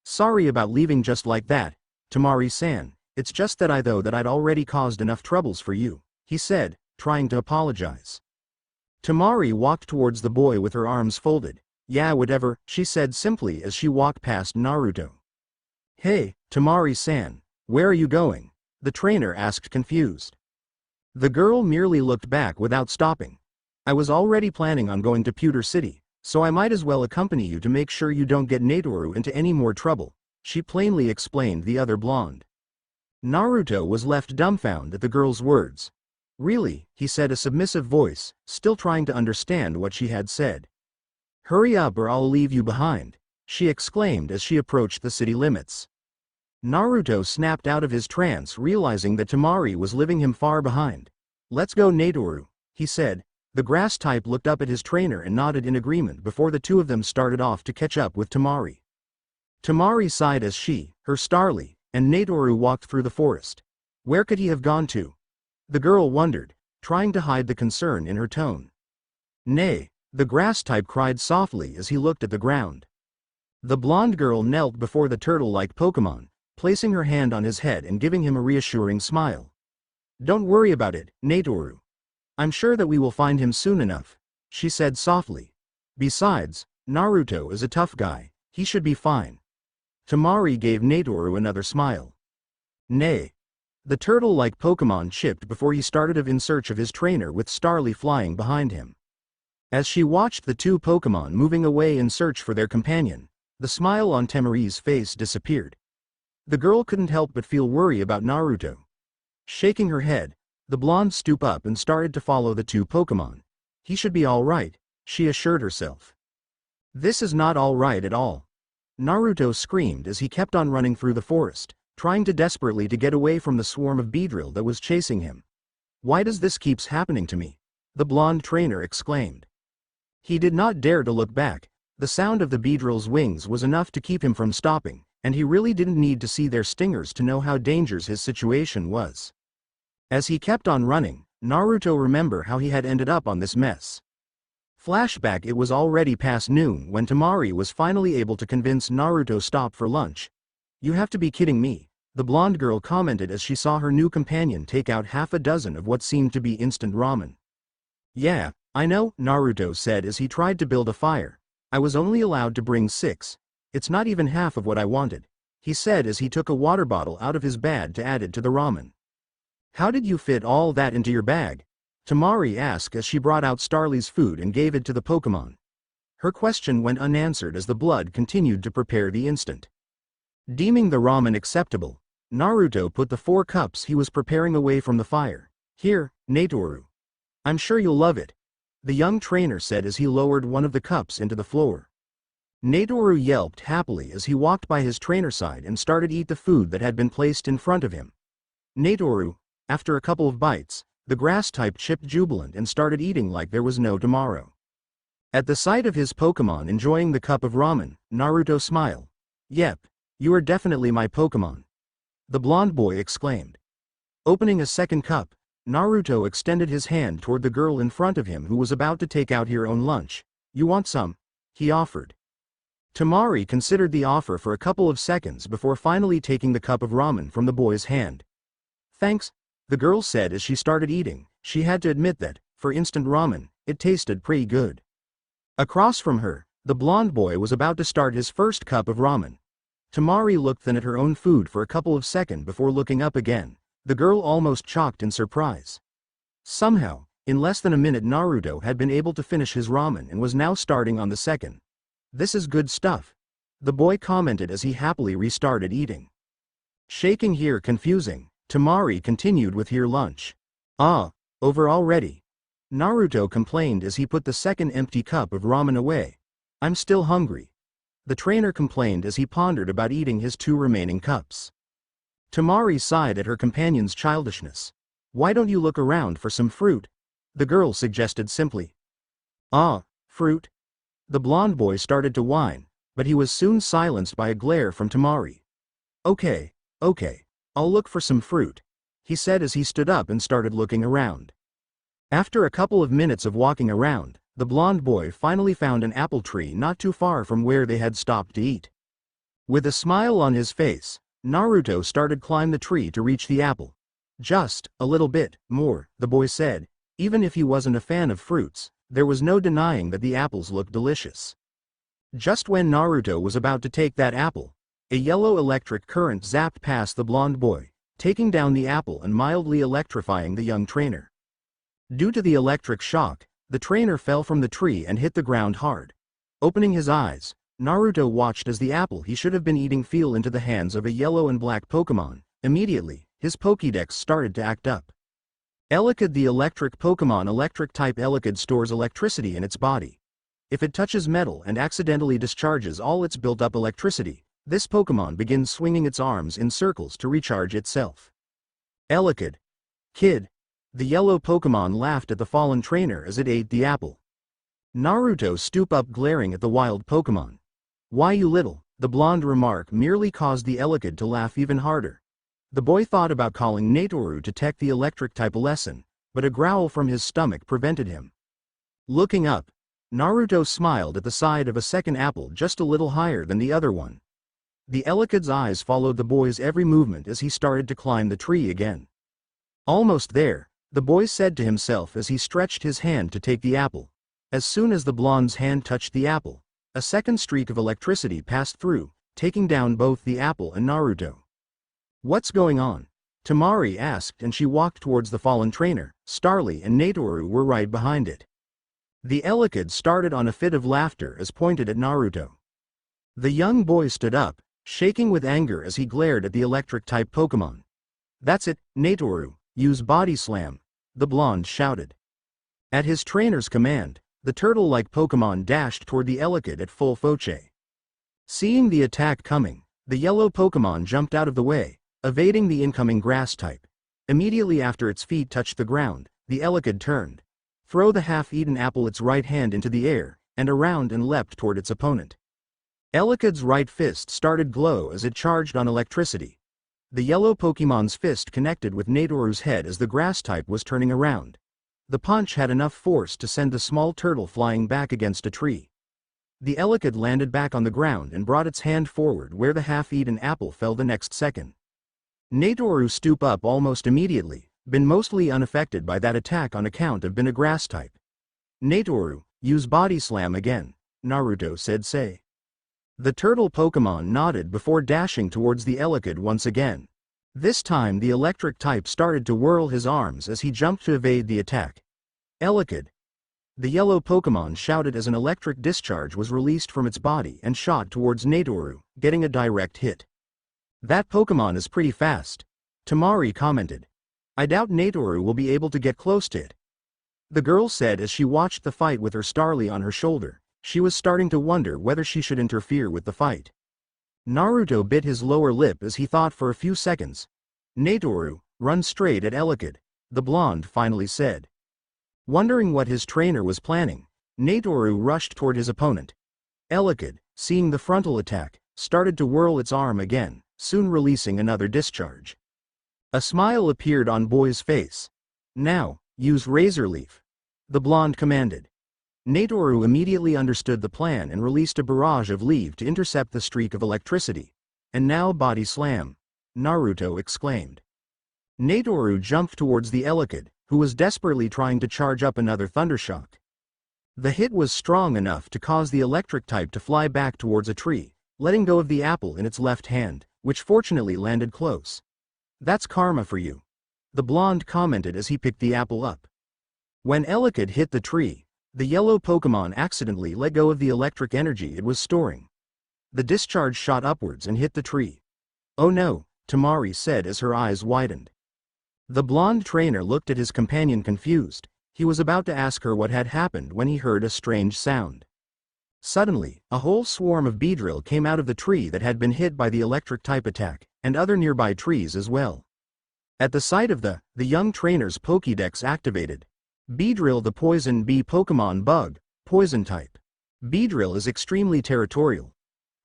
[SPEAKER 1] Sorry about leaving just like that, Tamari-san, it's just that I thought that I'd already caused enough troubles for you, he said, trying to apologize. Tamari walked towards the boy with her arms folded. Yeah, whatever, she said simply as she walked past Naruto. Hey, Tamari-san, where are you going? The trainer asked confused. The girl merely looked back without stopping. I was already planning on going to Pewter City, so I might as well accompany you to make sure you don't get Natoru into any more trouble, she plainly explained the other blonde. Naruto was left dumbfounded at the girl's words. Really, he said a submissive voice, still trying to understand what she had said. Hurry up or I'll leave you behind, she exclaimed as she approached the city limits. Naruto snapped out of his trance realizing that Tamari was leaving him far behind. Let's go Natoru, he said. The grass type looked up at his trainer and nodded in agreement before the two of them started off to catch up with Tamari. Tamari sighed as she, her Starly, and Natoru walked through the forest. Where could he have gone to? The girl wondered, trying to hide the concern in her tone. Nay, the grass type cried softly as he looked at the ground. The blonde girl knelt before the turtle-like Pokemon, placing her hand on his head and giving him a reassuring smile. Don't worry about it, Natoru. I'm sure that we will find him soon enough, she said softly. Besides, Naruto is a tough guy, he should be fine. Tamari gave Natoru another smile. Nay. The turtle-like Pokemon chipped before he started in search of his trainer with Starly flying behind him. As she watched the two Pokemon moving away in search for their companion, the smile on Tamari's face disappeared. The girl couldn't help but feel worry about Naruto. Shaking her head, the blonde stooped up and started to follow the two Pokemon. He should be all right, she assured herself. This is not all right at all. Naruto screamed as he kept on running through the forest, trying desperately to get away from the swarm of Beedrill that was chasing him. Why does this keeps happening to me? The blonde trainer exclaimed. He did not dare to look back. The sound of the Beedrill's wings was enough to keep him from stopping, and he really didn't need to see their stingers to know how dangerous his situation was. As he kept on running, Naruto remembered how he had ended up on this mess. Flashback. It was already past noon when Tamari was finally able to convince Naruto to stop for lunch. You have to be kidding me, the blonde girl commented as she saw her new companion take out half a dozen of what seemed to be instant ramen. Yeah, I know, Naruto said as he tried to build a fire. I was only allowed to bring 6. It's not even half of what I wanted, he said as he took a water bottle out of his bag to add it to the ramen. How did you fit all that into your bag? Tamari asked as she brought out Starly's food and gave it to the Pokemon. Her question went unanswered as the blood continued to prepare the instant. Deeming the ramen acceptable, Naruto put the 4 cups he was preparing away from the fire. Here, Natoru. I'm sure you'll love it, the young trainer said as he lowered one of the cups into the floor. Natoru yelped happily as he walked by his trainer's side and started to eat the food that had been placed in front of him. Natoru, after a couple of bites, the grass type chipped jubilant and started eating like there was no tomorrow. At the sight of his Pokemon enjoying the cup of ramen, Naruto smiled. Yep, you are definitely my Pokemon. The blonde boy exclaimed. Opening a second cup, Naruto extended his hand toward the girl in front of him who was about to take out her own lunch. You want some? He offered. Tamari considered the offer for a couple of seconds before finally taking the cup of ramen from the boy's hand. Thanks, the girl said as she started eating. She had to admit that, for instant ramen, it tasted pretty good. Across from her, the blonde boy was about to start his first cup of ramen. Tamari looked then at her own food for a couple of seconds before looking up again, the girl almost shocked in surprise. Somehow, in less than a minute Naruto had been able to finish his ramen and was now starting on the second. This is good stuff, the boy commented as he happily restarted eating. Shaking here confusing, Tamari continued with her lunch. Ah, over already. Naruto complained as he put the second empty cup of ramen away. I'm still hungry. The trainer complained as he pondered about eating his 2 remaining cups. Tamari sighed at her companion's childishness. Why don't you look around for some fruit? The girl suggested simply. Ah, fruit? The blonde boy started to whine, but he was soon silenced by a glare from Tamari. Okay, I'll look for some fruit, he said as he stood up and started looking around. After a couple of minutes of walking around, the blonde boy finally found an apple tree not too far from where they had stopped to eat. With a smile on his face, Naruto started climb the tree to reach the apple. Just a little bit more, the boy said. Even if he wasn't a fan of fruits, there was no denying that the apples looked delicious. Just when Naruto was about to take that apple, a yellow electric current zapped past the blonde boy, taking down the apple and mildly electrifying the young trainer. Due to the electric shock, the trainer fell from the tree and hit the ground hard. Opening his eyes, Naruto watched as the apple he should have been eating fell into the hands of a yellow and black Pokemon. Immediately, his Pokédex started to act up. Elekid, the electric Pokemon. Electric-type Elekid stores electricity in its body. If it touches metal and accidentally discharges all its built-up electricity, this Pokemon begins swinging its arms in circles to recharge itself. Elekid. Kid. The yellow Pokemon laughed at the fallen trainer as it ate the apple. Naruto stooped up glaring at the wild Pokemon. Why you little, the blonde remark merely caused the Elekid to laugh even harder. The boy thought about calling Natoru to tech the electric type a lesson, but a growl from his stomach prevented him. Looking up, Naruto smiled at the side of a second apple just a little higher than the other one. The Elekid's eyes followed the boy's every movement as he started to climb the tree again. Almost there, the boy said to himself as he stretched his hand to take the apple. As soon as the blonde's hand touched the apple, a second streak of electricity passed through, taking down both the apple and Naruto. What's going on? Tamari asked, and she walked towards the fallen trainer. Starly and Natoru were right behind it. The Elekid started on a fit of laughter as pointed at Naruto. The young boy stood up, shaking with anger as he glared at the electric-type Pokemon. That's it, Natoru, use Body Slam, the blonde shouted. At his trainer's command, the turtle-like Pokemon dashed toward the Elekid at full foche. Seeing the attack coming, the yellow Pokemon jumped out of the way, evading the incoming grass type. Immediately after its feet touched the ground, the Elekid turned, threw the half-eaten apple its right hand into the air, and around and leapt toward its opponent. Elekid's right fist started glow as it charged on electricity. The yellow Pokemon's fist connected with Natoru's head as the grass type was turning around. The punch had enough force to send the small turtle flying back against a tree. The Elekid landed back on the ground and brought its hand forward where the half-eaten apple fell the next second. Natoru stooped up almost immediately, been mostly unaffected by that attack on account of being a grass type. Natoru, use Body Slam again, Naruto said. Say. The turtle Pokemon nodded before dashing towards the Elekid once again. This time the electric type started to whirl his arms as he jumped to evade the attack. Elekid. The yellow Pokemon shouted as an electric discharge was released from its body and shot towards Natoru, getting a direct hit. That Pokemon is pretty fast, Tamari commented. I doubt Natoru will be able to get close to it. The girl said as she watched the fight with her Starly on her shoulder. She was starting to wonder whether she should interfere with the fight. Naruto bit his lower lip as he thought for a few seconds. Natoru, run straight at Elekid, the blonde finally said. Wondering what his trainer was planning, Natoru rushed toward his opponent. Elekid, seeing the frontal attack, started to whirl its arm again, soon releasing another discharge. A smile appeared on Boy's face. Now, use Razor Leaf, the blonde commanded. Natoru immediately understood the plan and released a barrage of leaf to intercept the streak of electricity. And now Body Slam, Naruto exclaimed. Natoru jumped towards the Elekid, who was desperately trying to charge up another Thundershock. The hit was strong enough to cause the electric type to fly back towards a tree, letting go of the apple in its left hand, which fortunately landed close. That's karma for you, the blonde commented as he picked the apple up. When Elekid hit the tree, the yellow Pokemon accidentally let go of the electric energy it was storing. The discharge shot upwards and hit the tree. Oh no, Tamari said as her eyes widened. The blonde trainer looked at his companion confused. He was about to ask her what had happened when he heard a strange sound. Suddenly, a whole swarm of Beedrill came out of the tree that had been hit by the electric type attack, and other nearby trees as well. At the sight of the young trainer's Pokédex activated. Beedrill, the poison bee Pokemon bug, poison type. Beedrill is extremely territorial.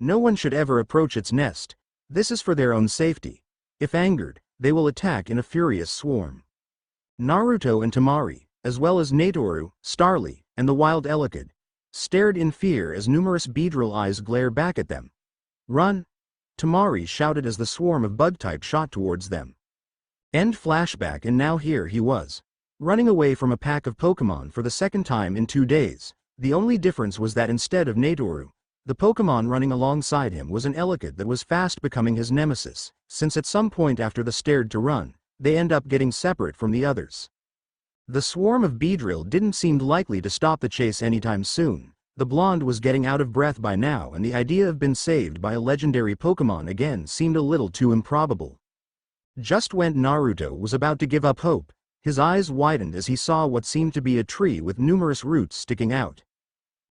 [SPEAKER 1] No one should ever approach its nest. This is for their own safety. If angered, they will attack in a furious swarm. Naruto and Tamari, as well as Natoru, Starly, and the wild Elekid, stared in fear as numerous Beedrill eyes glared back at them. Run! Tamari shouted as the swarm of bug-type shot towards them. End flashback, and now here he was, running away from a pack of Pokemon for the second time in 2 days. The only difference was that instead of Natoru, the Pokemon running alongside him was an Elekid that was fast becoming his nemesis, since at some point after the stared to run, they end up getting separate from the others. The swarm of Beedrill didn't seem likely to stop the chase anytime soon. The blonde was getting out of breath by now, and the idea of being saved by a legendary Pokemon again seemed a little too improbable. Just when Naruto was about to give up hope, his eyes widened as he saw what seemed to be a tree with numerous roots sticking out.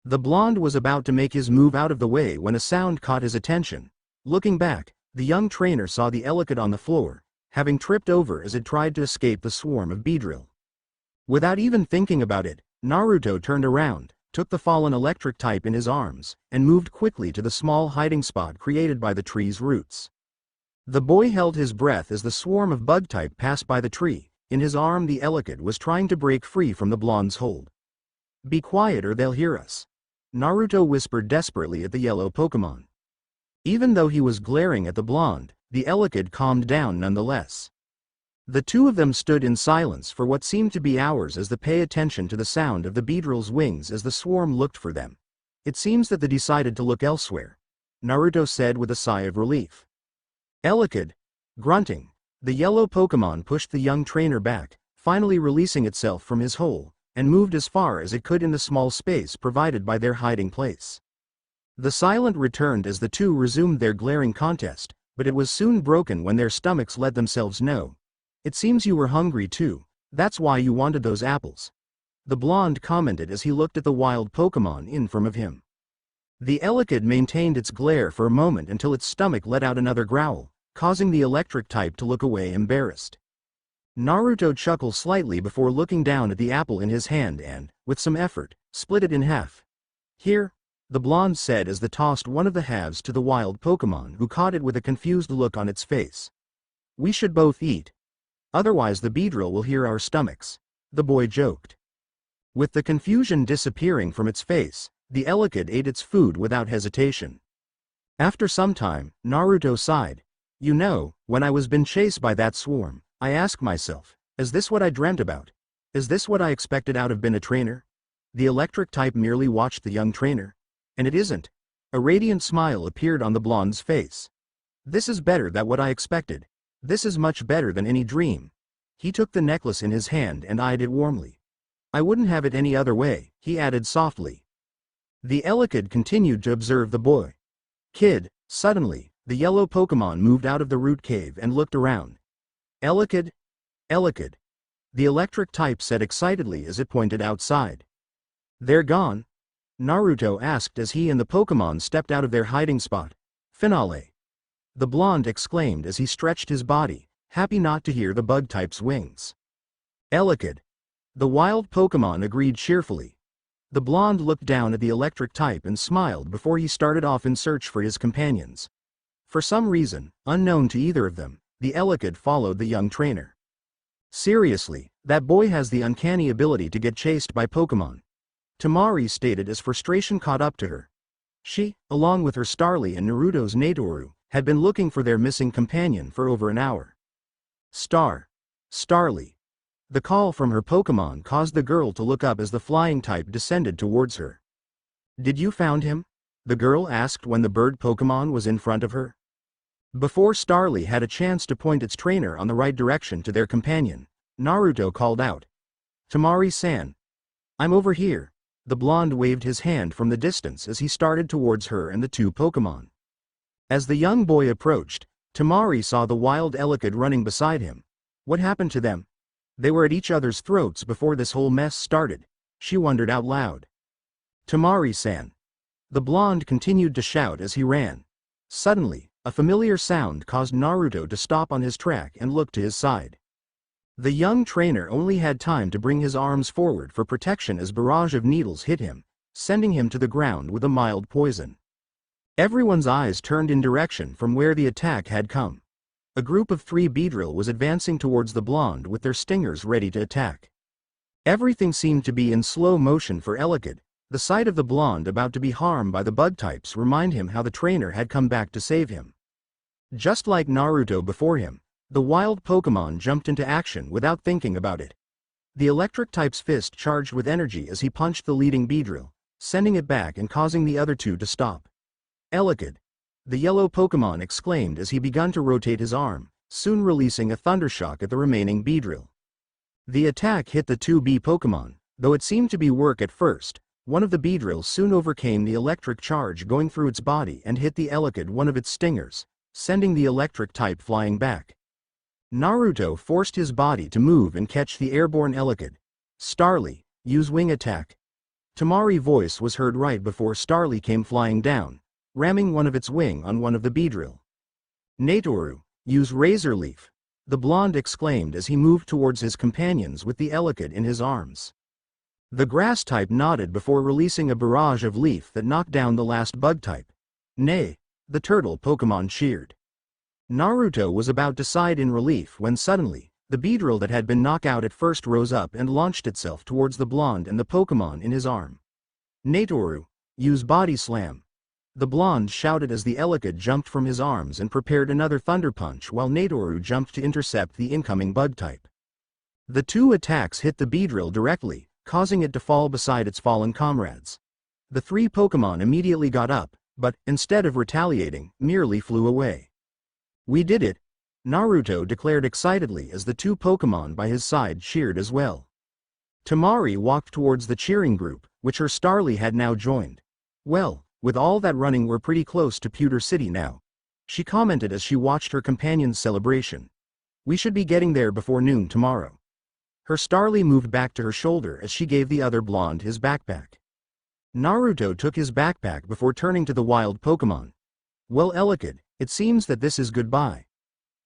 [SPEAKER 1] The blonde was about to make his move out of the way when a sound caught his attention. Looking back, the young trainer saw the Elekid on the floor, having tripped over as it tried to escape the swarm of Beedrill. Without even thinking about it, Naruto turned around, took the fallen electric type in his arms, and moved quickly to the small hiding spot created by the tree's roots. The boy held his breath as the swarm of bug type passed by the tree. In his arm, the Elekid was trying to break free from the blonde's hold. Be quiet or they'll hear us, Naruto whispered desperately at the yellow Pokemon. Even though he was glaring at the blonde, the Elekid calmed down nonetheless. The two of them stood in silence for what seemed to be hours as they pay attention to the sound of the Beedrill's wings as the swarm looked for them. It seems that they decided to look elsewhere, Naruto said with a sigh of relief. Elekid, grunting, the yellow Pokemon pushed the young trainer back, finally releasing itself from his hole, and moved as far as it could in the small space provided by their hiding place. The silence returned as the two resumed their glaring contest, but it was soon broken when their stomachs let themselves know. It seems you were hungry too, that's why you wanted those apples, the blonde commented as he looked at the wild Pokemon in front of him. The Elekid maintained its glare for a moment until its stomach let out another growl, causing the electric type to look away embarrassed. Naruto chuckled slightly before looking down at the apple in his hand and, with some effort, split it in half. Here, the blonde said as they tossed one of the halves to the wild Pokemon, who caught it with a confused look on its face. We should both eat. Otherwise the Beedrill will hear our stomachs, the boy joked. With the confusion disappearing from its face, the Elekid ate its food without hesitation. After some time, Naruto sighed. You know, when I was being chased by that swarm, I asked myself, is this what I dreamt about? Is this what I expected out of being a trainer? The electric type merely watched the young trainer. And it isn't. A radiant smile appeared on the blonde's face. This is better than what I expected. This is much better than any dream. He took the necklace in his hand and eyed it warmly. I wouldn't have it any other way, he added softly. The Elekid continued to observe the boy. Kid, suddenly, the yellow Pokemon moved out of the root cave and looked around. Elekid? Elekid. The electric type said excitedly as it pointed outside. They're gone? Naruto asked as he and the Pokemon stepped out of their hiding spot. Finale. The blonde exclaimed as he stretched his body, happy not to hear the bug type's wings. Elekid. The wild Pokemon agreed cheerfully. The blonde looked down at the electric type and smiled before he started off in search for his companions. For some reason, unknown to either of them, the Elekid followed the young trainer. Seriously, that boy has the uncanny ability to get chased by Pokemon, Tamari stated as frustration caught up to her. She, along with her Starly and Naruto's Natoru, had been looking for their missing companion for over an hour. Starly. The call from her Pokemon caused the girl to look up as the flying type descended towards her. Did you found him? The girl asked when the bird Pokemon was in front of her. Before Starly had a chance to point its trainer on the right direction to their companion, Naruto called out. Tamari-san. I'm over here. The blonde waved his hand from the distance as he started towards her and the two Pokemon. As the young boy approached, Tamari saw the wild Elekid running beside him. What happened to them? They were at each other's throats before this whole mess started, she wondered out loud. Tamari-san. The blonde continued to shout as he ran. Suddenly, a familiar sound caused Naruto to stop on his track and look to his side. The young trainer only had time to bring his arms forward for protection as a barrage of needles hit him, sending him to the ground with a mild poison. Everyone's eyes turned in direction from where the attack had come. A group of 3 Beedrill was advancing towards the blonde with their stingers ready to attack. Everything seemed to be in slow motion for Elekid. The sight of the blonde about to be harmed by the bug types reminded him how the trainer had come back to save him. Just like Naruto before him, the wild Pokemon jumped into action without thinking about it. The electric type's fist charged with energy as he punched the leading Beedrill, sending it back and causing the other two to stop. Elekid. The yellow Pokemon exclaimed as he began to rotate his arm, soon releasing a thundershock at the remaining Beedrill. The attack hit the 2B Pokemon, though it seemed to be work at first. One of the Beedrill soon overcame the electric charge going through its body and hit the Elekid one of its stingers, sending the electric type flying back. Naruto forced his body to move and catch the airborne Elekid. Starly, use wing attack. Tamari's voice was heard right before Starly came flying down, ramming one of its wing on one of the Beedrill. Natoru, use Razor Leaf. The blonde exclaimed as he moved towards his companions with the Elekid in his arms. The grass type nodded before releasing a barrage of leaf that knocked down the last bug type. Nay, the turtle Pokemon cheered. Naruto was about to sigh in relief when suddenly, the Beedrill that had been knocked out at first rose up and launched itself towards the blonde and the Pokemon in his arm. Natoru, use Body Slam. The blonde shouted as the Elekid jumped from his arms and prepared another Thunder Punch while Natoru jumped to intercept the incoming bug type. The two attacks hit the Beedrill directly, causing it to fall beside its fallen comrades. The 3 Pokemon immediately got up, but, instead of retaliating, merely flew away. We did it! Naruto declared excitedly as the 2 Pokemon by his side cheered as well. Tamari walked towards the cheering group, which her Starly had now joined. Well, with all that running we're pretty close to Pewter City now, she commented as she watched her companion's celebration. We should be getting there before noon tomorrow. Her Starly moved back to her shoulder as she gave the other blonde his backpack. Naruto took his backpack before turning to the wild Pokemon. Well, Elekid, it seems that this is goodbye.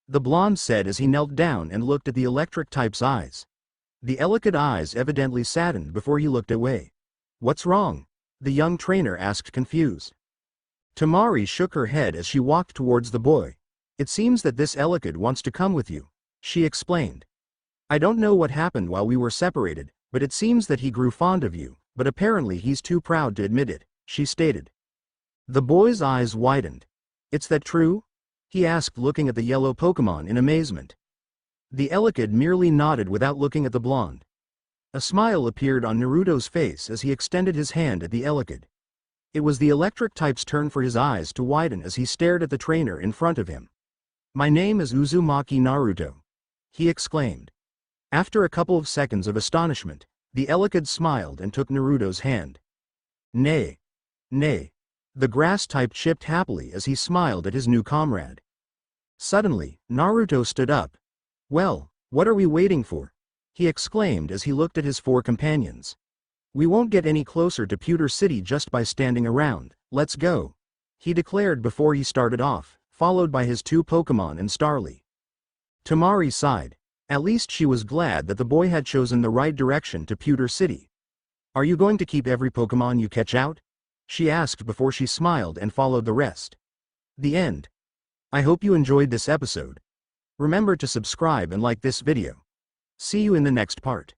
[SPEAKER 1] The blonde said as he knelt down and looked at the electric type's eyes. The Elekid eyes evidently saddened before he looked away. What's wrong? The young trainer asked confused. Tamari shook her head as she walked towards the boy. It seems that this Elekid wants to come with you, she explained. I don't know what happened while we were separated, but it seems that he grew fond of you, but apparently he's too proud to admit it, she stated. The boy's eyes widened. Is that true? He asked looking at the yellow Pokemon in amazement. The Elekid merely nodded without looking at the blonde. A smile appeared on Naruto's face as he extended his hand at the Elekid. It was the electric type's turn for his eyes to widen as he stared at the trainer in front of him. My name is Uzumaki Naruto, he exclaimed. After a couple of seconds of astonishment, the Elekid smiled and took Naruto's hand. Nay. The grass type chipped happily as he smiled at his new comrade. Suddenly, Naruto stood up. Well, what are we waiting for? He exclaimed as he looked at his 4 companions. We won't get any closer to Pewter City just by standing around, let's go, he declared before he started off, followed by his 2 Pokemon and Starly. Tamari sighed. At least she was glad that the boy had chosen the right direction to Pewter City. Are you going to keep every Pokemon you catch out? She asked before she smiled and followed the rest. The end. I hope you enjoyed this episode. Remember to subscribe and like this video. See you in the next part.